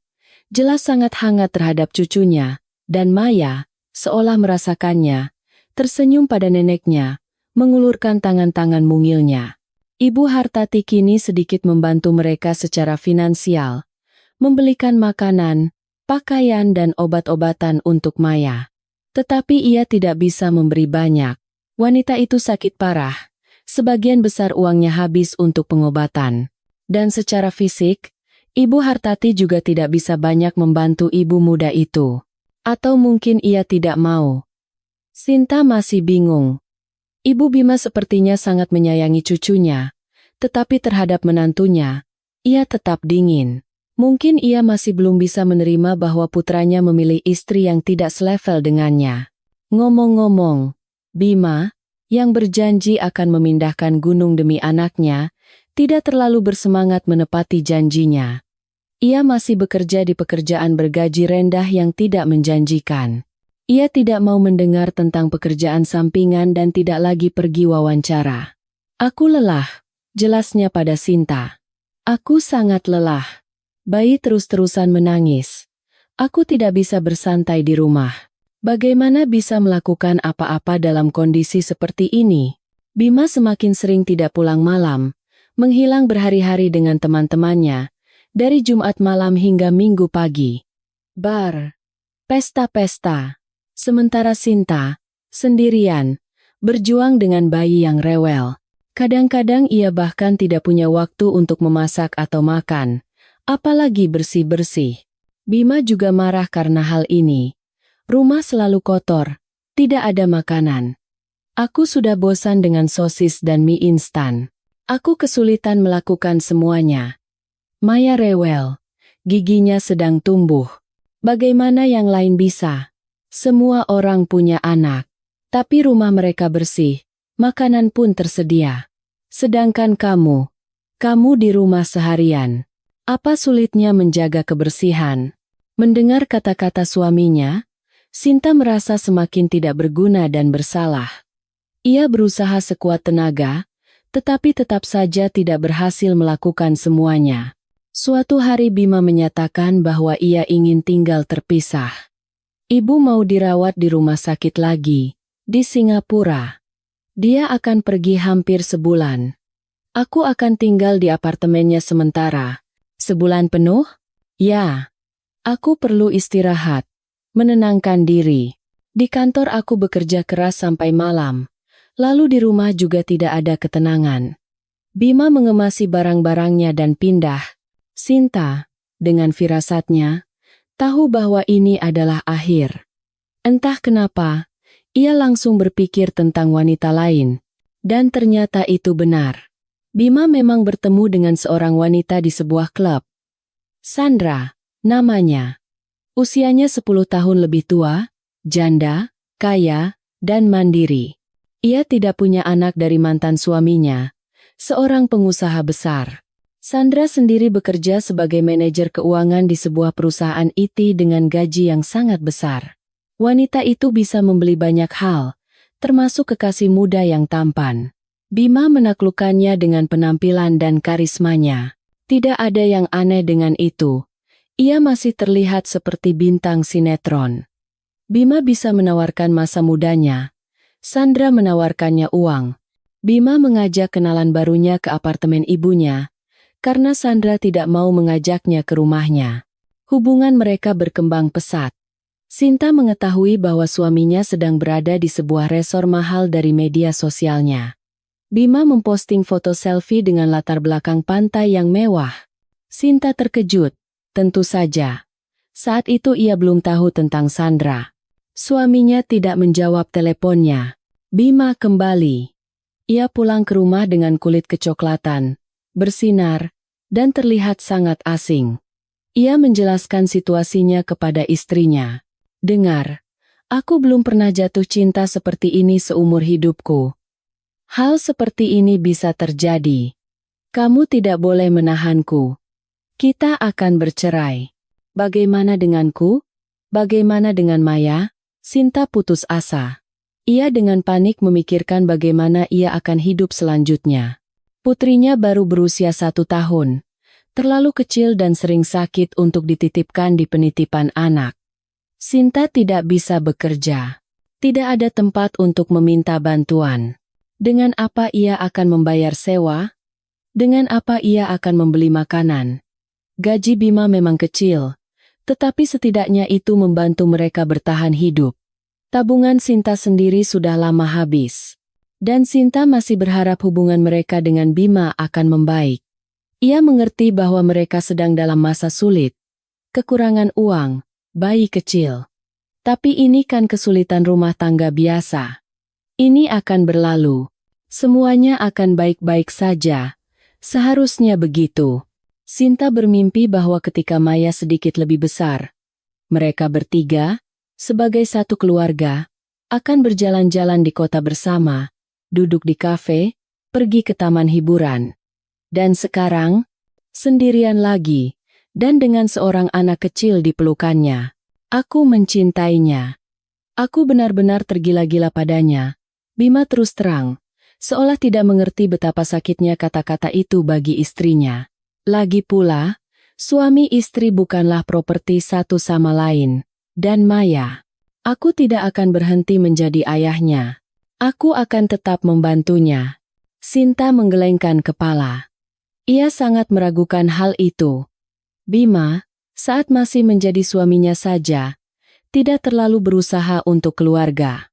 jelas sangat hangat terhadap cucunya, dan Maya, seolah merasakannya, tersenyum pada neneknya, mengulurkan tangan-tangan mungilnya. Ibu Hartati kini sedikit membantu mereka secara finansial, membelikan makanan, pakaian dan obat-obatan untuk Maya. Tetapi ia tidak bisa memberi banyak. Wanita itu sakit parah, sebagian besar uangnya habis untuk pengobatan. Dan secara fisik, Ibu Hartati juga tidak bisa banyak membantu ibu muda itu. Atau mungkin ia tidak mau. Sinta masih bingung. Ibu Bima sepertinya sangat menyayangi cucunya, tetapi terhadap menantunya, ia tetap dingin. Mungkin ia masih belum bisa menerima bahwa putranya memilih istri yang tidak selevel dengannya. Ngomong-ngomong, Bima, yang berjanji akan memindahkan gunung demi anaknya, tidak terlalu bersemangat menepati janjinya. Ia masih bekerja di pekerjaan bergaji rendah yang tidak menjanjikan. Ia tidak mau mendengar tentang pekerjaan sampingan dan tidak lagi pergi wawancara. Aku lelah, jelasnya pada Sinta. Aku sangat lelah. Bayi terus-terusan menangis. Aku tidak bisa bersantai di rumah. Bagaimana bisa melakukan apa-apa dalam kondisi seperti ini? Bima semakin sering tidak pulang malam, menghilang berhari-hari dengan teman-temannya, dari Jumat malam hingga Minggu pagi. Bar, pesta-pesta. Sementara Sinta, sendirian, berjuang dengan bayi yang rewel. Kadang-kadang ia bahkan tidak punya waktu untuk memasak atau makan, apalagi bersih-bersih. Bima juga marah karena hal ini. Rumah selalu kotor, tidak ada makanan. Aku sudah bosan dengan sosis dan mie instan. Aku kesulitan melakukan semuanya. Maya rewel, giginya sedang tumbuh. Bagaimana yang lain bisa? Semua orang punya anak, tapi rumah mereka bersih, makanan pun tersedia. Sedangkan kamu di rumah seharian. Apa sulitnya menjaga kebersihan? Mendengar kata-kata suaminya, Sinta merasa semakin tidak berguna dan bersalah. Ia berusaha sekuat tenaga, tetapi tetap saja tidak berhasil melakukan semuanya. Suatu hari Bima menyatakan bahwa ia ingin tinggal terpisah. Ibu mau dirawat di rumah sakit lagi, di Singapura. Dia akan pergi hampir sebulan. Aku akan tinggal di apartemennya sementara. Sebulan penuh? Ya. Aku perlu istirahat, menenangkan diri. Di kantor aku bekerja keras sampai malam. Lalu di rumah juga tidak ada ketenangan. Bima mengemasi barang-barangnya dan pindah. Sinta, dengan firasatnya, tahu bahwa ini adalah akhir. Entah kenapa, ia langsung berpikir tentang wanita lain. Dan ternyata itu benar. Bima memang bertemu dengan seorang wanita di sebuah klub. Sandra, namanya. Usianya 10 tahun lebih tua, janda, kaya, dan mandiri. Ia tidak punya anak dari mantan suaminya, seorang pengusaha besar. Sandra sendiri bekerja sebagai manajer keuangan di sebuah perusahaan IT dengan gaji yang sangat besar. Wanita itu bisa membeli banyak hal, termasuk kekasih muda yang tampan. Bima menaklukkannya dengan penampilan dan karismanya. Tidak ada yang aneh dengan itu. Ia masih terlihat seperti bintang sinetron. Bima bisa menawarkan masa mudanya. Sandra menawarkannya uang. Bima mengajak kenalan barunya ke apartemen ibunya, karena Sandra tidak mau mengajaknya ke rumahnya. Hubungan mereka berkembang pesat. Sinta mengetahui bahwa suaminya sedang berada di sebuah resor mahal dari media sosialnya. Bima memposting foto selfie dengan latar belakang pantai yang mewah. Sinta terkejut, tentu saja. Saat itu ia belum tahu tentang Sandra. Suaminya tidak menjawab teleponnya. Bima kembali. Ia pulang ke rumah dengan kulit kecoklatan, bersinar, dan terlihat sangat asing. Ia menjelaskan situasinya kepada istrinya. Dengar, aku belum pernah jatuh cinta seperti ini seumur hidupku. Hal seperti ini bisa terjadi. Kamu tidak boleh menahanku. Kita akan bercerai. Bagaimana denganku? Bagaimana dengan Maya? Sinta putus asa. Ia dengan panik memikirkan bagaimana ia akan hidup selanjutnya. Putrinya baru berusia 1 tahun. Terlalu kecil dan sering sakit untuk dititipkan di penitipan anak. Sinta tidak bisa bekerja. Tidak ada tempat untuk meminta bantuan. Dengan apa ia akan membayar sewa? Dengan apa ia akan membeli makanan? Gaji Bima memang kecil, tetapi setidaknya itu membantu mereka bertahan hidup. Tabungan Sinta sendiri sudah lama habis. Dan Sinta masih berharap hubungan mereka dengan Bima akan membaik. Ia mengerti bahwa mereka sedang dalam masa sulit. Kekurangan uang, bayi kecil. Tapi ini kan kesulitan rumah tangga biasa. Ini akan berlalu. Semuanya akan baik-baik saja. Seharusnya begitu. Sinta bermimpi bahwa ketika Maya sedikit lebih besar, mereka bertiga, sebagai satu keluarga, akan berjalan-jalan di kota bersama, duduk di kafe, pergi ke taman hiburan. Dan sekarang, sendirian lagi, dan dengan seorang anak kecil di pelukannya. Aku mencintainya. Aku benar-benar tergila-gila padanya. Bima terus terang, seolah tidak mengerti betapa sakitnya kata-kata itu bagi istrinya. Lagi pula, suami istri bukanlah properti satu sama lain. Dan Maya, aku tidak akan berhenti menjadi ayahnya. Aku akan tetap membantunya. Sinta menggelengkan kepala. Ia sangat meragukan hal itu. Bima, saat masih menjadi suaminya saja, tidak terlalu berusaha untuk keluarga.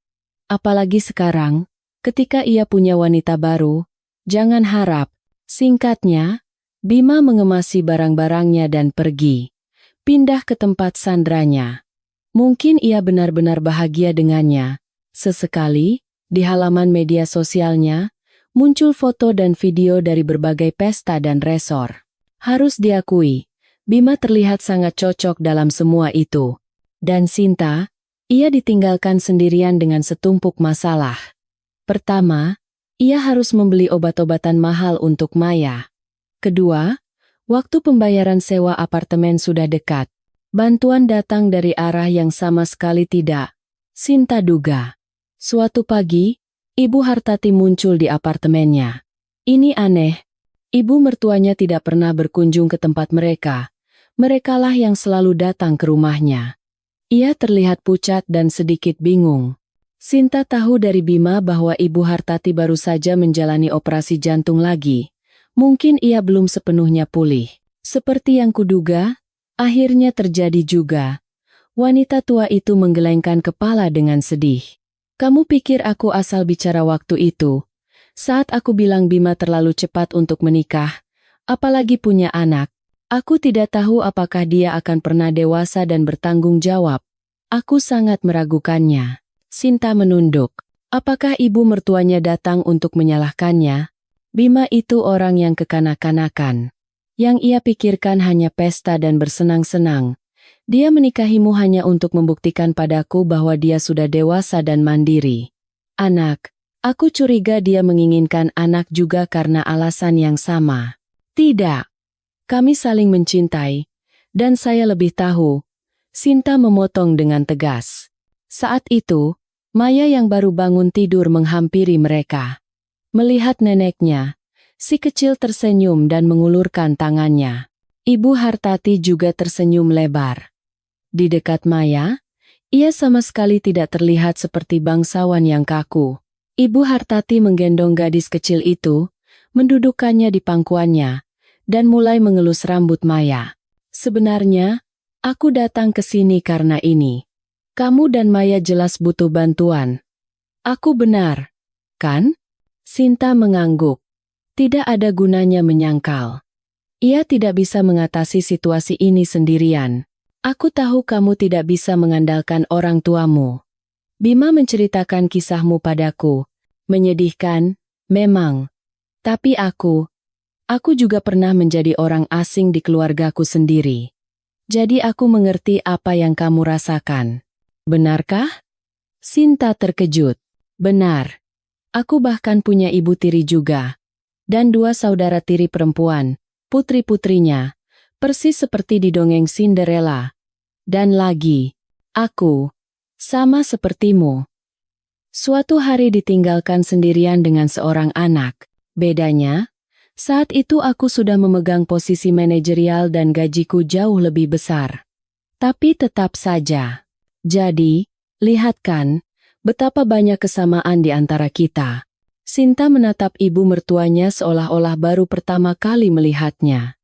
Apalagi sekarang, ketika ia punya wanita baru, jangan harap. Singkatnya, Bima mengemasi barang-barangnya dan pergi. Pindah ke tempat sandranya. Mungkin ia benar-benar bahagia dengannya. Sesekali, di halaman media sosialnya, muncul foto dan video dari berbagai pesta dan resor. Harus diakui, Bima terlihat sangat cocok dalam semua itu. Dan Sinta, ia ditinggalkan sendirian dengan setumpuk masalah. Pertama, ia harus membeli obat-obatan mahal untuk Maya. Kedua, waktu pembayaran sewa apartemen sudah dekat. Bantuan datang dari arah yang sama sekali tidak Sinta duga. Suatu pagi, Ibu Hartati muncul di apartemennya. Ini aneh. Ibu mertuanya tidak pernah berkunjung ke tempat mereka. Merekalah yang selalu datang ke rumahnya. Ia terlihat pucat dan sedikit bingung. Sinta tahu dari Bima bahwa Ibu Hartati baru saja menjalani operasi jantung lagi. Mungkin ia belum sepenuhnya pulih. Seperti yang kuduga, akhirnya terjadi juga. Wanita tua itu menggelengkan kepala dengan sedih. Kamu pikir aku asal bicara waktu itu? Saat aku bilang Bima terlalu cepat untuk menikah, apalagi punya anak, aku tidak tahu apakah dia akan pernah dewasa dan bertanggung jawab. Aku sangat meragukannya. Sinta menunduk. Apakah ibu mertuanya datang untuk menyalahkannya? Bima itu orang yang kekanak-kanakan. Yang ia pikirkan hanya pesta dan bersenang-senang. Dia menikahimu hanya untuk membuktikan padaku bahwa dia sudah dewasa dan mandiri. Anak. Aku curiga dia menginginkan anak juga karena alasan yang sama. Tidak. Kami saling mencintai, dan saya lebih tahu. Sinta memotong dengan tegas. Saat itu, Maya yang baru bangun tidur menghampiri mereka. Melihat neneknya, si kecil tersenyum dan mengulurkan tangannya. Ibu Hartati juga tersenyum lebar. Di dekat Maya, ia sama sekali tidak terlihat seperti bangsawan yang kaku. Ibu Hartati menggendong gadis kecil itu, mendudukkannya di pangkuannya, dan mulai mengelus rambut Maya. Sebenarnya, aku datang ke sini karena ini. Kamu dan Maya jelas butuh bantuan. Aku benar, kan? Sinta mengangguk. Tidak ada gunanya menyangkal. Ia tidak bisa mengatasi situasi ini sendirian. Aku tahu kamu tidak bisa mengandalkan orang tuamu. Bima menceritakan kisahmu padaku. Menyedihkan, memang. Tapi aku juga pernah menjadi orang asing di keluargaku sendiri. Jadi aku mengerti apa yang kamu rasakan. Benarkah? Sinta terkejut. Benar. Aku bahkan punya ibu tiri juga. Dan 2 saudara tiri perempuan, putri-putrinya, persis seperti di dongeng Cinderella. Dan lagi, aku sama sepertimu. Suatu hari ditinggalkan sendirian dengan seorang anak. Bedanya, saat itu aku sudah memegang posisi manajerial dan gajiku jauh lebih besar. Tapi tetap saja. Jadi, lihat kan, betapa banyak kesamaan di antara kita. Sinta menatap ibu mertuanya seolah-olah baru pertama kali melihatnya.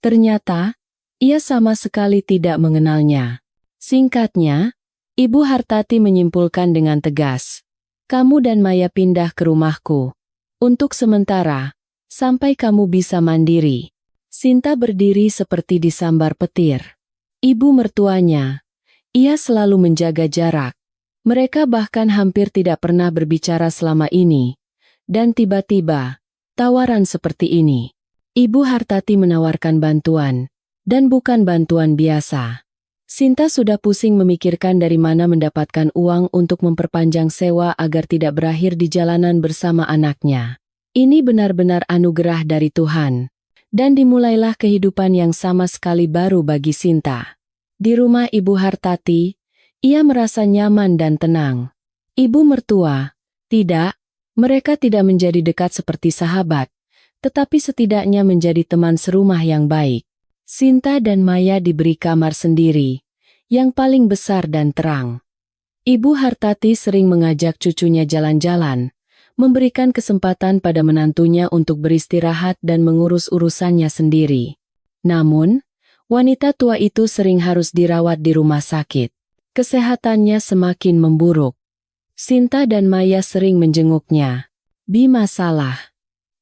Ternyata, ia sama sekali tidak mengenalnya. Singkatnya, Ibu Hartati menyimpulkan dengan tegas. Kamu dan Maya pindah ke rumahku. Untuk sementara, sampai kamu bisa mandiri. Sinta berdiri seperti disambar petir. Ibu mertuanya, ia selalu menjaga jarak. Mereka bahkan hampir tidak pernah berbicara selama ini. Dan tiba-tiba, tawaran seperti ini. Ibu Hartati menawarkan bantuan. Dan bukan bantuan biasa. Sinta sudah pusing memikirkan dari mana mendapatkan uang untuk memperpanjang sewa agar tidak berakhir di jalanan bersama anaknya. Ini benar-benar anugerah dari Tuhan. Dan dimulailah kehidupan yang sama sekali baru bagi Sinta. Di rumah Ibu Hartati, ia merasa nyaman dan tenang. Ibu mertua, tidak, mereka tidak menjadi dekat seperti sahabat, tetapi setidaknya menjadi teman serumah yang baik. Sinta dan Maya diberi kamar sendiri, yang paling besar dan terang. Ibu Hartati sering mengajak cucunya jalan-jalan, memberikan kesempatan pada menantunya untuk beristirahat dan mengurus urusannya sendiri. Namun, wanita tua itu sering harus dirawat di rumah sakit. Kesehatannya semakin memburuk. Sinta dan Maya sering menjenguknya. Bima salah.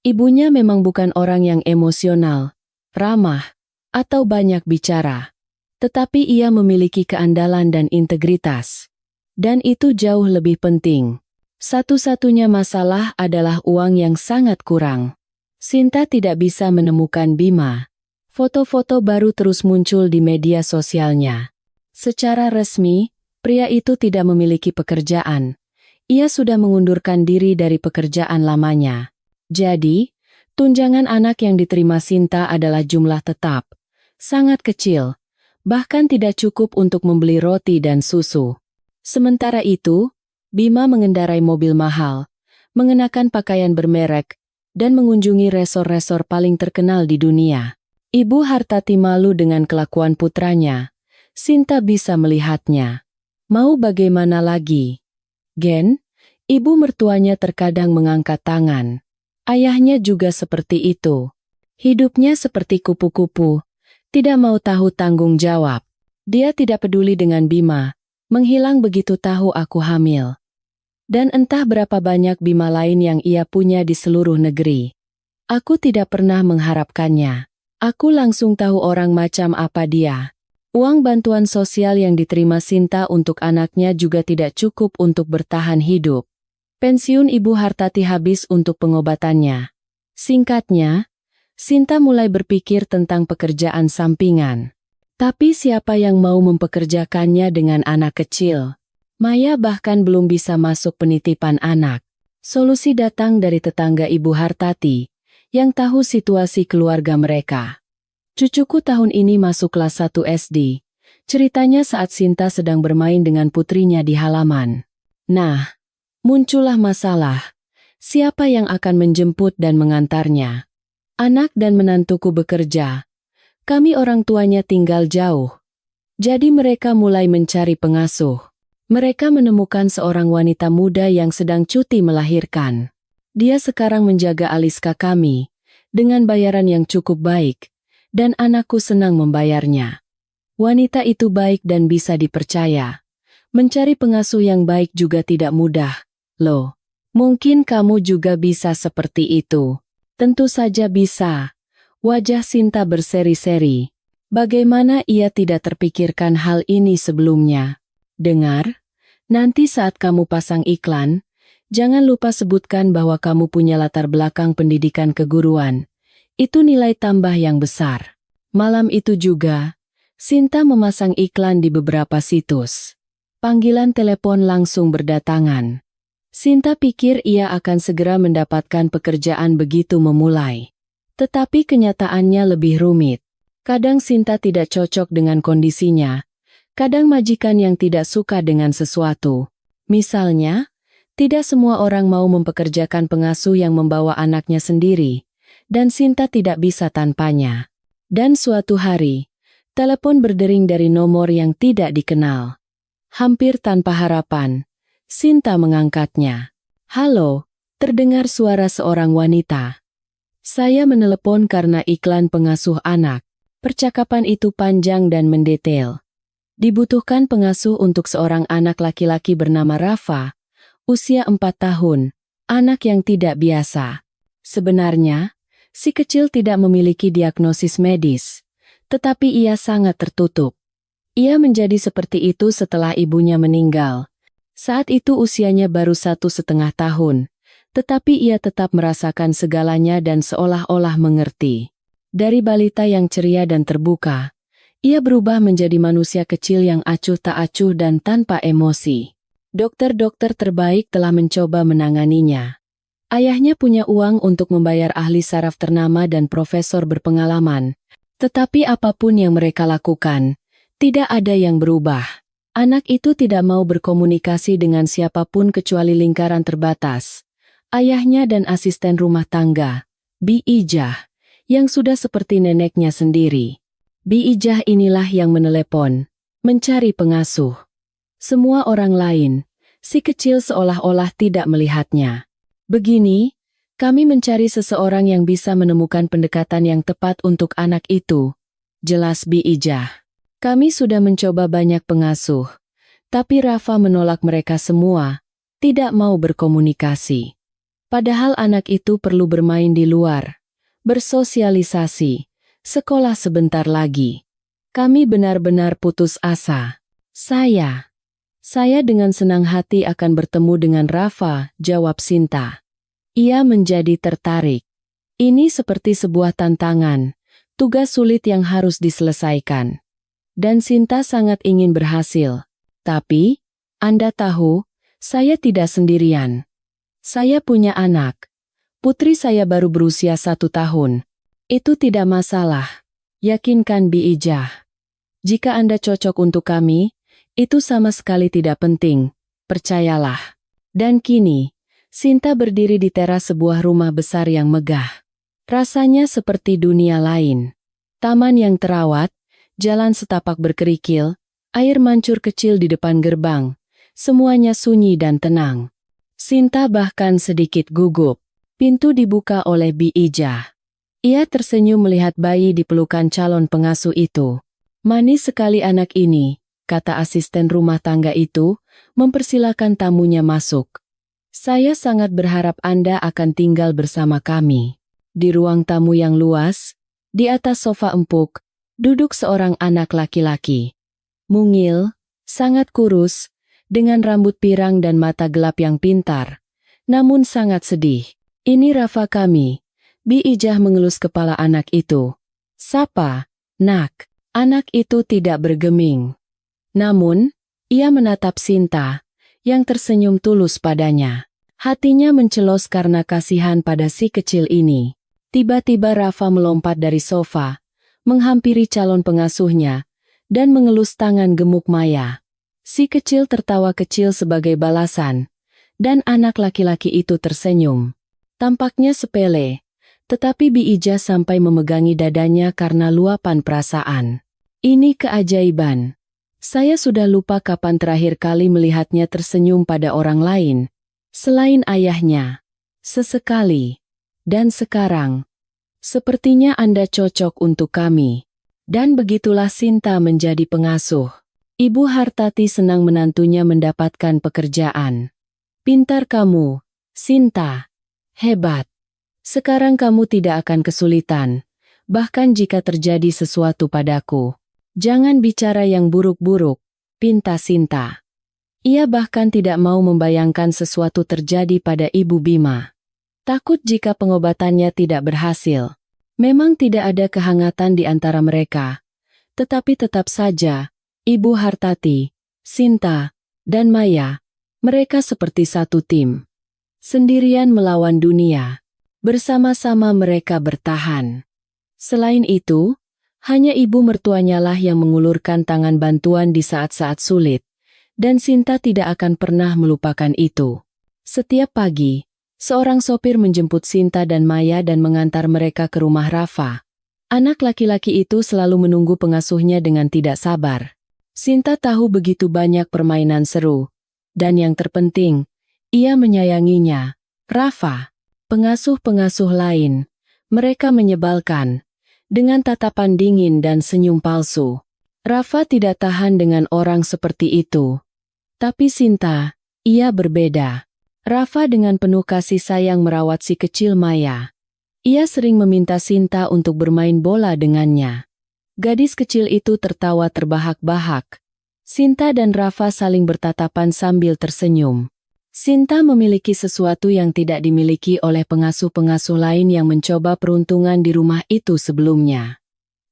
Ibunya memang bukan orang yang emosional, ramah, atau banyak bicara. Tetapi ia memiliki keandalan dan integritas. Dan itu jauh lebih penting. Satu-satunya masalah adalah uang yang sangat kurang. Sinta tidak bisa menemukan Bima. Foto-foto baru terus muncul di media sosialnya. Secara resmi, pria itu tidak memiliki pekerjaan. Ia sudah mengundurkan diri dari pekerjaan lamanya. Jadi, tunjangan anak yang diterima Sinta adalah jumlah tetap. Sangat kecil. Bahkan tidak cukup untuk membeli roti dan susu. Sementara itu, Bima mengendarai mobil mahal, mengenakan pakaian bermerek, dan mengunjungi resor-resor paling terkenal di dunia. Ibu Hartati malu dengan kelakuan putranya. Sinta bisa melihatnya. Mau bagaimana lagi? Gen, ibu mertuanya terkadang mengangkat tangan. Ayahnya juga seperti itu. Hidupnya seperti kupu-kupu, tidak mau tahu tanggung jawab. Dia tidak peduli dengan Bima, menghilang begitu tahu aku hamil. Dan entah berapa banyak Bima lain yang ia punya di seluruh negeri. Aku tidak pernah mengharapkannya. Aku langsung tahu orang macam apa dia. Uang bantuan sosial yang diterima Sinta untuk anaknya juga tidak cukup untuk bertahan hidup. Pensiun Ibu Hartati habis untuk pengobatannya. Singkatnya, Sinta mulai berpikir tentang pekerjaan sampingan. Tapi siapa yang mau mempekerjakannya dengan anak kecil? Maya bahkan belum bisa masuk penitipan anak. Solusi datang dari tetangga Ibu Hartati, yang tahu situasi keluarga mereka. Cucuku tahun ini masuk kelas 1 SD. Ceritanya saat Sinta sedang bermain dengan putrinya di halaman. Nah, muncullah masalah. Siapa yang akan menjemput dan mengantarnya? Anak dan menantuku bekerja. Kami orang tuanya tinggal jauh. Jadi mereka mulai mencari pengasuh. Mereka menemukan seorang wanita muda yang sedang cuti melahirkan. Dia sekarang menjaga Aliska kami, dengan bayaran yang cukup baik, dan anakku senang membayarnya. Wanita itu baik dan bisa dipercaya. Mencari pengasuh yang baik juga tidak mudah, loh. Mungkin kamu juga bisa seperti itu. Tentu saja bisa. Wajah Sinta berseri-seri. Bagaimana ia tidak terpikirkan hal ini sebelumnya? Dengar, nanti saat kamu pasang iklan, jangan lupa sebutkan bahwa kamu punya latar belakang pendidikan keguruan. Itu nilai tambah yang besar. Malam itu juga, Sinta memasang iklan di beberapa situs. Panggilan telepon langsung berdatangan. Sinta pikir ia akan segera mendapatkan pekerjaan begitu memulai. Tetapi kenyataannya lebih rumit. Kadang Sinta tidak cocok dengan kondisinya. Kadang majikan yang tidak suka dengan sesuatu. Misalnya, tidak semua orang mau mempekerjakan pengasuh yang membawa anaknya sendiri, dan Sinta tidak bisa tanpanya. Dan suatu hari, telepon berdering dari nomor yang tidak dikenal. Hampir tanpa harapan, Sinta mengangkatnya. Halo, terdengar suara seorang wanita. Saya menelepon karena iklan pengasuh anak. Percakapan itu panjang dan mendetail. Dibutuhkan pengasuh untuk seorang anak laki-laki bernama Rafa, usia 4 tahun, anak yang tidak biasa. Sebenarnya, si kecil tidak memiliki diagnosis medis, tetapi ia sangat tertutup. Ia menjadi seperti itu setelah ibunya meninggal. Saat itu usianya baru 1,5 tahun, tetapi ia tetap merasakan segalanya dan seolah-olah mengerti. Dari balita yang ceria dan terbuka, ia berubah menjadi manusia kecil yang acuh tak acuh dan tanpa emosi. Dokter-dokter terbaik telah mencoba menanganinya. Ayahnya punya uang untuk membayar ahli saraf ternama dan profesor berpengalaman. Tetapi apapun yang mereka lakukan, tidak ada yang berubah. Anak itu tidak mau berkomunikasi dengan siapapun kecuali lingkaran terbatas. Ayahnya dan asisten rumah tangga, Bi Ijah, yang sudah seperti neneknya sendiri. Bi Ijah inilah yang menelepon, mencari pengasuh. Semua orang lain, si kecil seolah-olah tidak melihatnya. Begini, kami mencari seseorang yang bisa menemukan pendekatan yang tepat untuk anak itu. Jelas Bi Ijah. Kami sudah mencoba banyak pengasuh, tapi Rafa menolak mereka semua, tidak mau berkomunikasi. Padahal anak itu perlu bermain di luar, bersosialisasi, sekolah sebentar lagi. Kami benar-benar putus asa. Saya dengan senang hati akan bertemu dengan Rafa, jawab Sinta. Ia menjadi tertarik. Ini seperti sebuah tantangan, tugas sulit yang harus diselesaikan. Dan Sinta sangat ingin berhasil. Tapi, Anda tahu, saya tidak sendirian. Saya punya anak. Putri saya baru berusia 1 tahun. Itu tidak masalah. Yakinkan Bi Ijah. Jika Anda cocok untuk kami, itu sama sekali tidak penting, percayalah. Dan kini, Sinta berdiri di teras sebuah rumah besar yang megah. Rasanya seperti dunia lain. Taman yang terawat, jalan setapak berkerikil, air mancur kecil di depan gerbang. Semuanya sunyi dan tenang. Sinta bahkan sedikit gugup. Pintu dibuka oleh Bi Ijah. Ia tersenyum melihat bayi di pelukan calon pengasuh itu. Manis sekali anak ini, kata asisten rumah tangga itu, mempersilakan tamunya masuk. Saya sangat berharap Anda akan tinggal bersama kami. Di ruang tamu yang luas, di atas sofa empuk, duduk seorang anak laki-laki. Mungil, sangat kurus, dengan rambut pirang dan mata gelap yang pintar, namun sangat sedih. Ini Rafa kami. Bi Ijah mengelus kepala anak itu. Sapa, nak. Anak itu tidak bergeming. Namun, ia menatap Sinta, yang tersenyum tulus padanya. Hatinya mencelos karena kasihan pada si kecil ini. Tiba-tiba Rafa melompat dari sofa, menghampiri calon pengasuhnya, dan mengelus tangan gemuk Maya. Si kecil tertawa kecil sebagai balasan, dan anak laki-laki itu tersenyum. Tampaknya sepele, tetapi Bi Ijah sampai memegangi dadanya karena luapan perasaan. Ini keajaiban. Saya sudah lupa kapan terakhir kali melihatnya tersenyum pada orang lain, selain ayahnya. Sesekali. Dan sekarang, sepertinya Anda cocok untuk kami. Dan begitulah Sinta menjadi pengasuh. Ibu Hartati senang menantunya mendapatkan pekerjaan. Pintar kamu, Sinta. Hebat. Sekarang kamu tidak akan kesulitan, bahkan jika terjadi sesuatu padaku. Jangan bicara yang buruk-buruk, pinta Sinta. Ia bahkan tidak mau membayangkan sesuatu terjadi pada Ibu Bima. Takut jika pengobatannya tidak berhasil. Memang tidak ada kehangatan di antara mereka. Tetapi tetap saja, Ibu Hartati, Sinta, dan Maya, mereka seperti satu tim. Sendirian melawan dunia. Bersama-sama mereka bertahan. Selain itu, hanya ibu mertuanya lah yang mengulurkan tangan bantuan di saat-saat sulit, dan Sinta tidak akan pernah melupakan itu. Setiap pagi, seorang sopir menjemput Sinta dan Maya dan mengantar mereka ke rumah Rafa. Anak laki-laki itu selalu menunggu pengasuhnya dengan tidak sabar. Sinta tahu begitu banyak permainan seru, dan yang terpenting, ia menyayanginya. Rafa. Pengasuh-pengasuh lain, mereka menyebalkan, dengan tatapan dingin dan senyum palsu. Rafa tidak tahan dengan orang seperti itu. Tapi Sinta, ia berbeda. Rafa dengan penuh kasih sayang merawat si kecil Maya. Ia sering meminta Sinta untuk bermain bola dengannya. Gadis kecil itu tertawa terbahak-bahak. Sinta dan Rafa saling bertatapan sambil tersenyum. Sinta memiliki sesuatu yang tidak dimiliki oleh pengasuh-pengasuh lain yang mencoba peruntungan di rumah itu sebelumnya.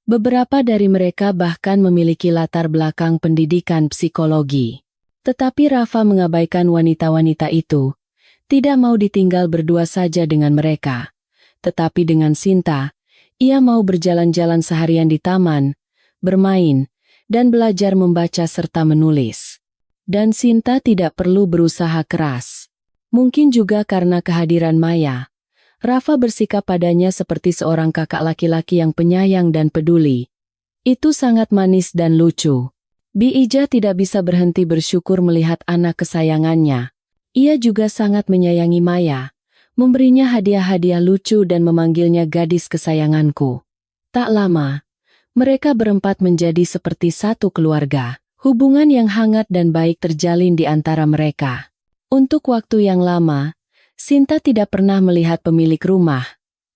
Beberapa dari mereka bahkan memiliki latar belakang pendidikan psikologi. Tetapi Rafa mengabaikan wanita-wanita itu, Tidak mau ditinggal berdua saja dengan mereka. Tetapi dengan Sinta, ia mau berjalan-jalan seharian di taman, bermain, dan belajar membaca serta menulis. Dan Sinta tidak perlu berusaha keras. Mungkin juga karena kehadiran Maya, Rafa bersikap padanya seperti seorang kakak laki-laki yang penyayang dan peduli. Itu sangat manis dan lucu. Bi Ija tidak bisa berhenti bersyukur melihat anak kesayangannya. Ia juga sangat menyayangi Maya, memberinya hadiah-hadiah lucu dan memanggilnya gadis kesayanganku. Tak lama, mereka berempat menjadi seperti satu keluarga. Hubungan yang hangat dan baik terjalin di antara mereka. Untuk waktu yang lama, Sinta tidak pernah melihat pemilik rumah,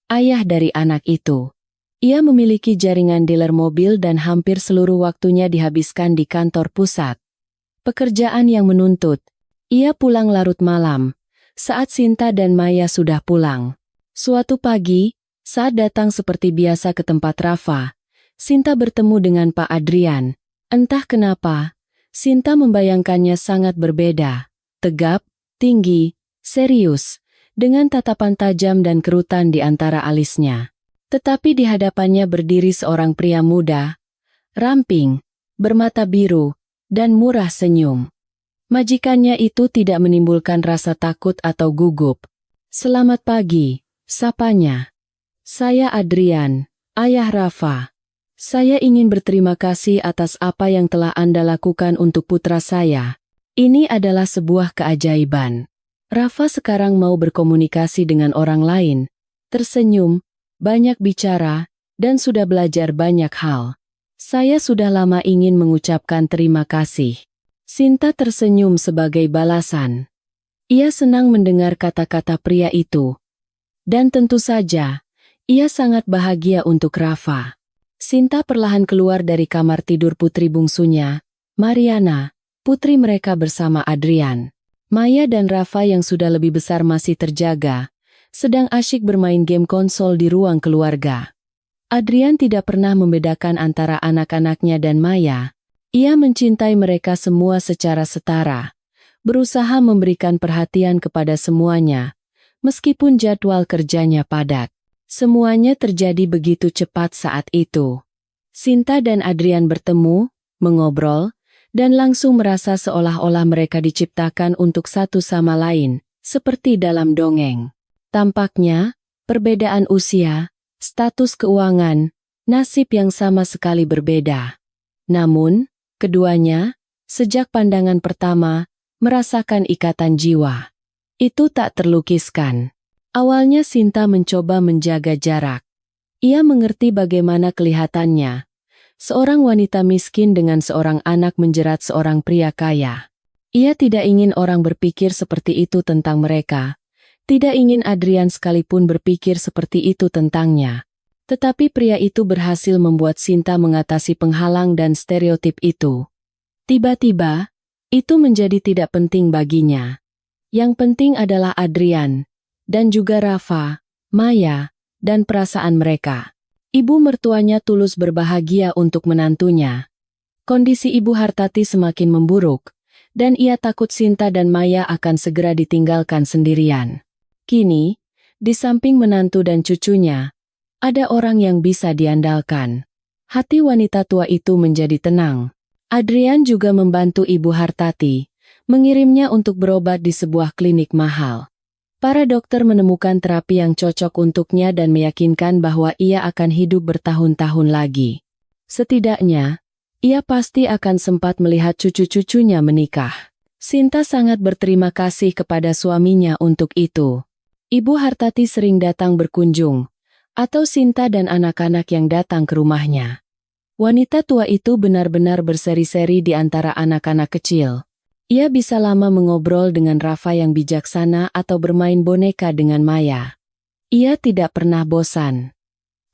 ayah dari anak itu. Ia memiliki jaringan dealer mobil dan hampir seluruh waktunya dihabiskan di kantor pusat. Pekerjaan yang menuntut. Ia pulang larut malam, saat Sinta dan Maya sudah pulang. Suatu pagi, saat datang seperti biasa ke tempat Rafa, Sinta bertemu dengan Pak Adrian. Entah kenapa, Sinta membayangkannya sangat berbeda. Tegap, tinggi, serius, dengan tatapan tajam dan kerutan di antara alisnya. Tetapi di hadapannya berdiri seorang pria muda, ramping, bermata biru, dan murah senyum. Majikannya itu tidak menimbulkan rasa takut atau gugup. "Selamat pagi," sapanya. "Saya Adrian, ayah Rafa. Saya ingin berterima kasih atas apa yang telah Anda lakukan untuk putra saya. Ini adalah sebuah keajaiban." Rafa sekarang mau berkomunikasi dengan orang lain, tersenyum, banyak bicara, dan sudah belajar banyak hal. "Saya sudah lama ingin mengucapkan terima kasih." Sinta tersenyum sebagai balasan. Ia senang mendengar kata-kata pria itu. Dan tentu saja, ia sangat bahagia untuk Rafa. Sinta perlahan keluar dari kamar tidur putri bungsunya, Mariana, putri mereka bersama Adrian. Maya dan Rafa yang sudah lebih besar masih terjaga, sedang asyik bermain game konsol di ruang keluarga. Adrian tidak pernah membedakan antara anak-anaknya dan Maya. Ia mencintai mereka semua secara setara, berusaha memberikan perhatian kepada semuanya, meskipun jadwal kerjanya padat. Semuanya terjadi begitu cepat saat itu. Sinta dan Adrian bertemu, mengobrol, dan langsung merasa seolah-olah mereka diciptakan untuk satu sama lain, seperti dalam dongeng. Tampaknya, perbedaan usia, status keuangan, nasib yang sama sekali berbeda. Namun, keduanya, sejak pandangan pertama, merasakan ikatan jiwa. Itu tak terlukiskan. Awalnya Sinta mencoba menjaga jarak. Ia mengerti bagaimana kelihatannya. Seorang wanita miskin dengan seorang anak menjerat seorang pria kaya. Ia tidak ingin orang berpikir seperti itu tentang mereka. Tidak ingin Adrian sekalipun berpikir seperti itu tentangnya. Tetapi pria itu berhasil membuat Sinta mengatasi penghalang dan stereotip itu. Tiba-tiba, itu menjadi tidak penting baginya. Yang penting adalah Adrian, dan juga Rafa, Maya, dan perasaan mereka. Ibu mertuanya tulus berbahagia untuk menantunya. Kondisi Ibu Hartati semakin memburuk, dan ia takut Sinta dan Maya akan segera ditinggalkan sendirian. Kini, di samping menantu dan cucunya, ada orang yang bisa diandalkan. Hati wanita tua itu menjadi tenang. Adrian juga membantu Ibu Hartati, mengirimnya untuk berobat di sebuah klinik mahal. Para dokter menemukan terapi yang cocok untuknya dan meyakinkan bahwa ia akan hidup bertahun-tahun lagi. Setidaknya, ia pasti akan sempat melihat cucu-cucunya menikah. Sinta sangat berterima kasih kepada suaminya untuk itu. Ibu Hartati sering datang berkunjung, atau Sinta dan anak-anak yang datang ke rumahnya. Wanita tua itu benar-benar berseri-seri di antara anak-anak kecil. Ia bisa lama mengobrol dengan Rafa yang bijaksana atau bermain boneka dengan Maya. Ia tidak pernah bosan.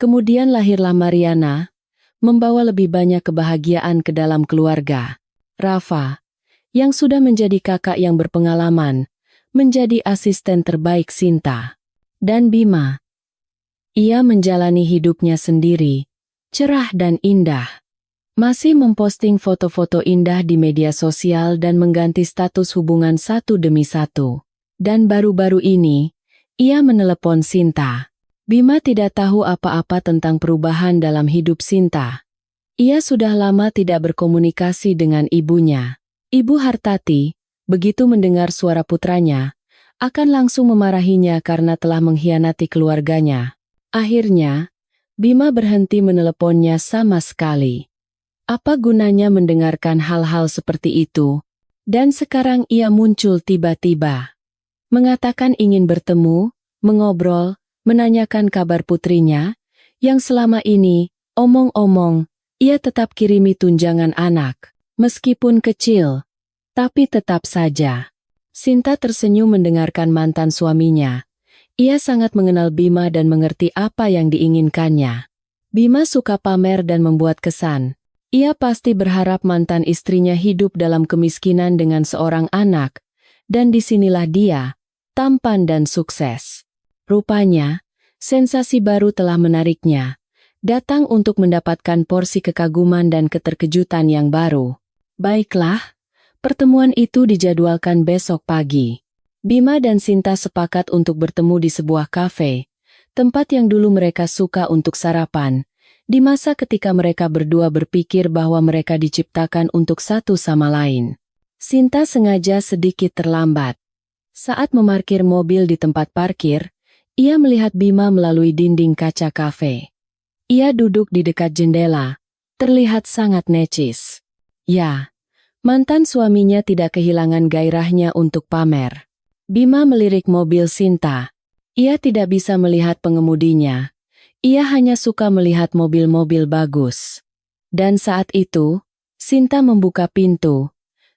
Kemudian lahirlah Mariana, membawa lebih banyak kebahagiaan ke dalam keluarga. Rafa, yang sudah menjadi kakak yang berpengalaman, menjadi asisten terbaik Sinta. Dan Bima. Ia menjalani hidupnya sendiri, cerah dan indah. Masih memposting foto-foto indah di media sosial dan mengganti status hubungan satu demi satu. Dan baru-baru ini, ia menelepon Sinta. Bima tidak tahu apa-apa tentang perubahan dalam hidup Sinta. Ia sudah lama tidak berkomunikasi dengan ibunya. Ibu Hartati, begitu mendengar suara putranya, akan langsung memarahinya karena telah mengkhianati keluarganya. Akhirnya, Bima berhenti meneleponnya sama sekali. Apa gunanya mendengarkan hal-hal seperti itu? Dan sekarang ia muncul tiba-tiba. Mengatakan ingin bertemu, mengobrol, menanyakan kabar putrinya, yang selama ini, omong-omong, ia tetap kirimi tunjangan anak, meskipun kecil. Tapi tetap saja. Sinta tersenyum mendengarkan mantan suaminya. Ia sangat mengenal Bima dan mengerti apa yang diinginkannya. Bima suka pamer dan membuat kesan. Ia pasti berharap mantan istrinya hidup dalam kemiskinan dengan seorang anak, dan disinilah dia, tampan dan sukses. Rupanya, sensasi baru telah menariknya, datang untuk mendapatkan porsi kekaguman dan keterkejutan yang baru. Baiklah, pertemuan itu dijadwalkan besok pagi. Bima dan Sinta sepakat untuk bertemu di sebuah kafe, tempat yang dulu mereka suka untuk sarapan, di masa ketika mereka berdua berpikir bahwa mereka diciptakan untuk satu sama lain. Sinta sengaja sedikit terlambat. Saat memarkir mobil di tempat parkir, ia melihat Bima melalui dinding kaca kafe. Ia duduk di dekat jendela, terlihat sangat necis. Ya, mantan suaminya tidak kehilangan gairahnya untuk pamer. Bima melirik mobil Sinta. Ia tidak bisa melihat pengemudinya. Ia hanya suka melihat mobil-mobil bagus. Dan saat itu, Sinta membuka pintu,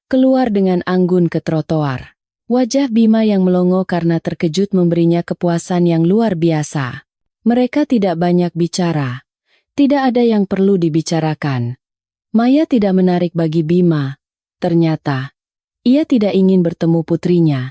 keluar dengan anggun ke trotoar. Wajah Bima yang melongo karena terkejut memberinya kepuasan yang luar biasa. Mereka tidak banyak bicara. Tidak ada yang perlu dibicarakan. Maya tidak menarik bagi Bima. Ternyata, ia tidak ingin bertemu putrinya.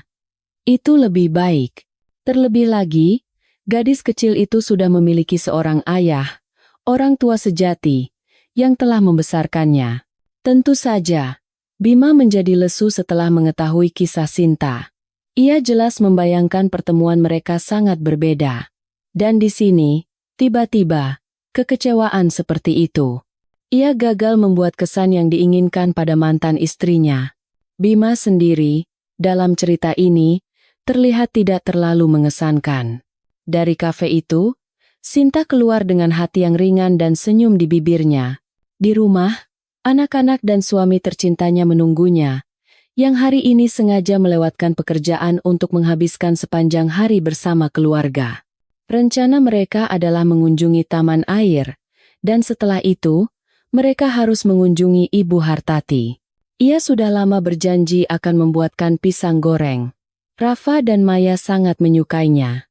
Itu lebih baik. Terlebih lagi, gadis kecil itu sudah memiliki seorang ayah, orang tua sejati, yang telah membesarkannya. Tentu saja, Bima menjadi lesu setelah mengetahui kisah Sinta. Ia jelas membayangkan pertemuan mereka sangat berbeda. Dan di sini, tiba-tiba, kekecewaan seperti itu. Ia gagal membuat kesan yang diinginkan pada mantan istrinya. Bima sendiri, dalam cerita ini, terlihat tidak terlalu mengesankan. Dari kafe itu, Sinta keluar dengan hati yang ringan dan senyum di bibirnya. Di rumah, anak-anak dan suami tercintanya menunggunya, yang hari ini sengaja melewatkan pekerjaan untuk menghabiskan sepanjang hari bersama keluarga. Rencana mereka adalah mengunjungi taman air, dan setelah itu, mereka harus mengunjungi Ibu Hartati. Ia sudah lama berjanji akan membuatkan pisang goreng. Rafa dan Maya sangat menyukainya.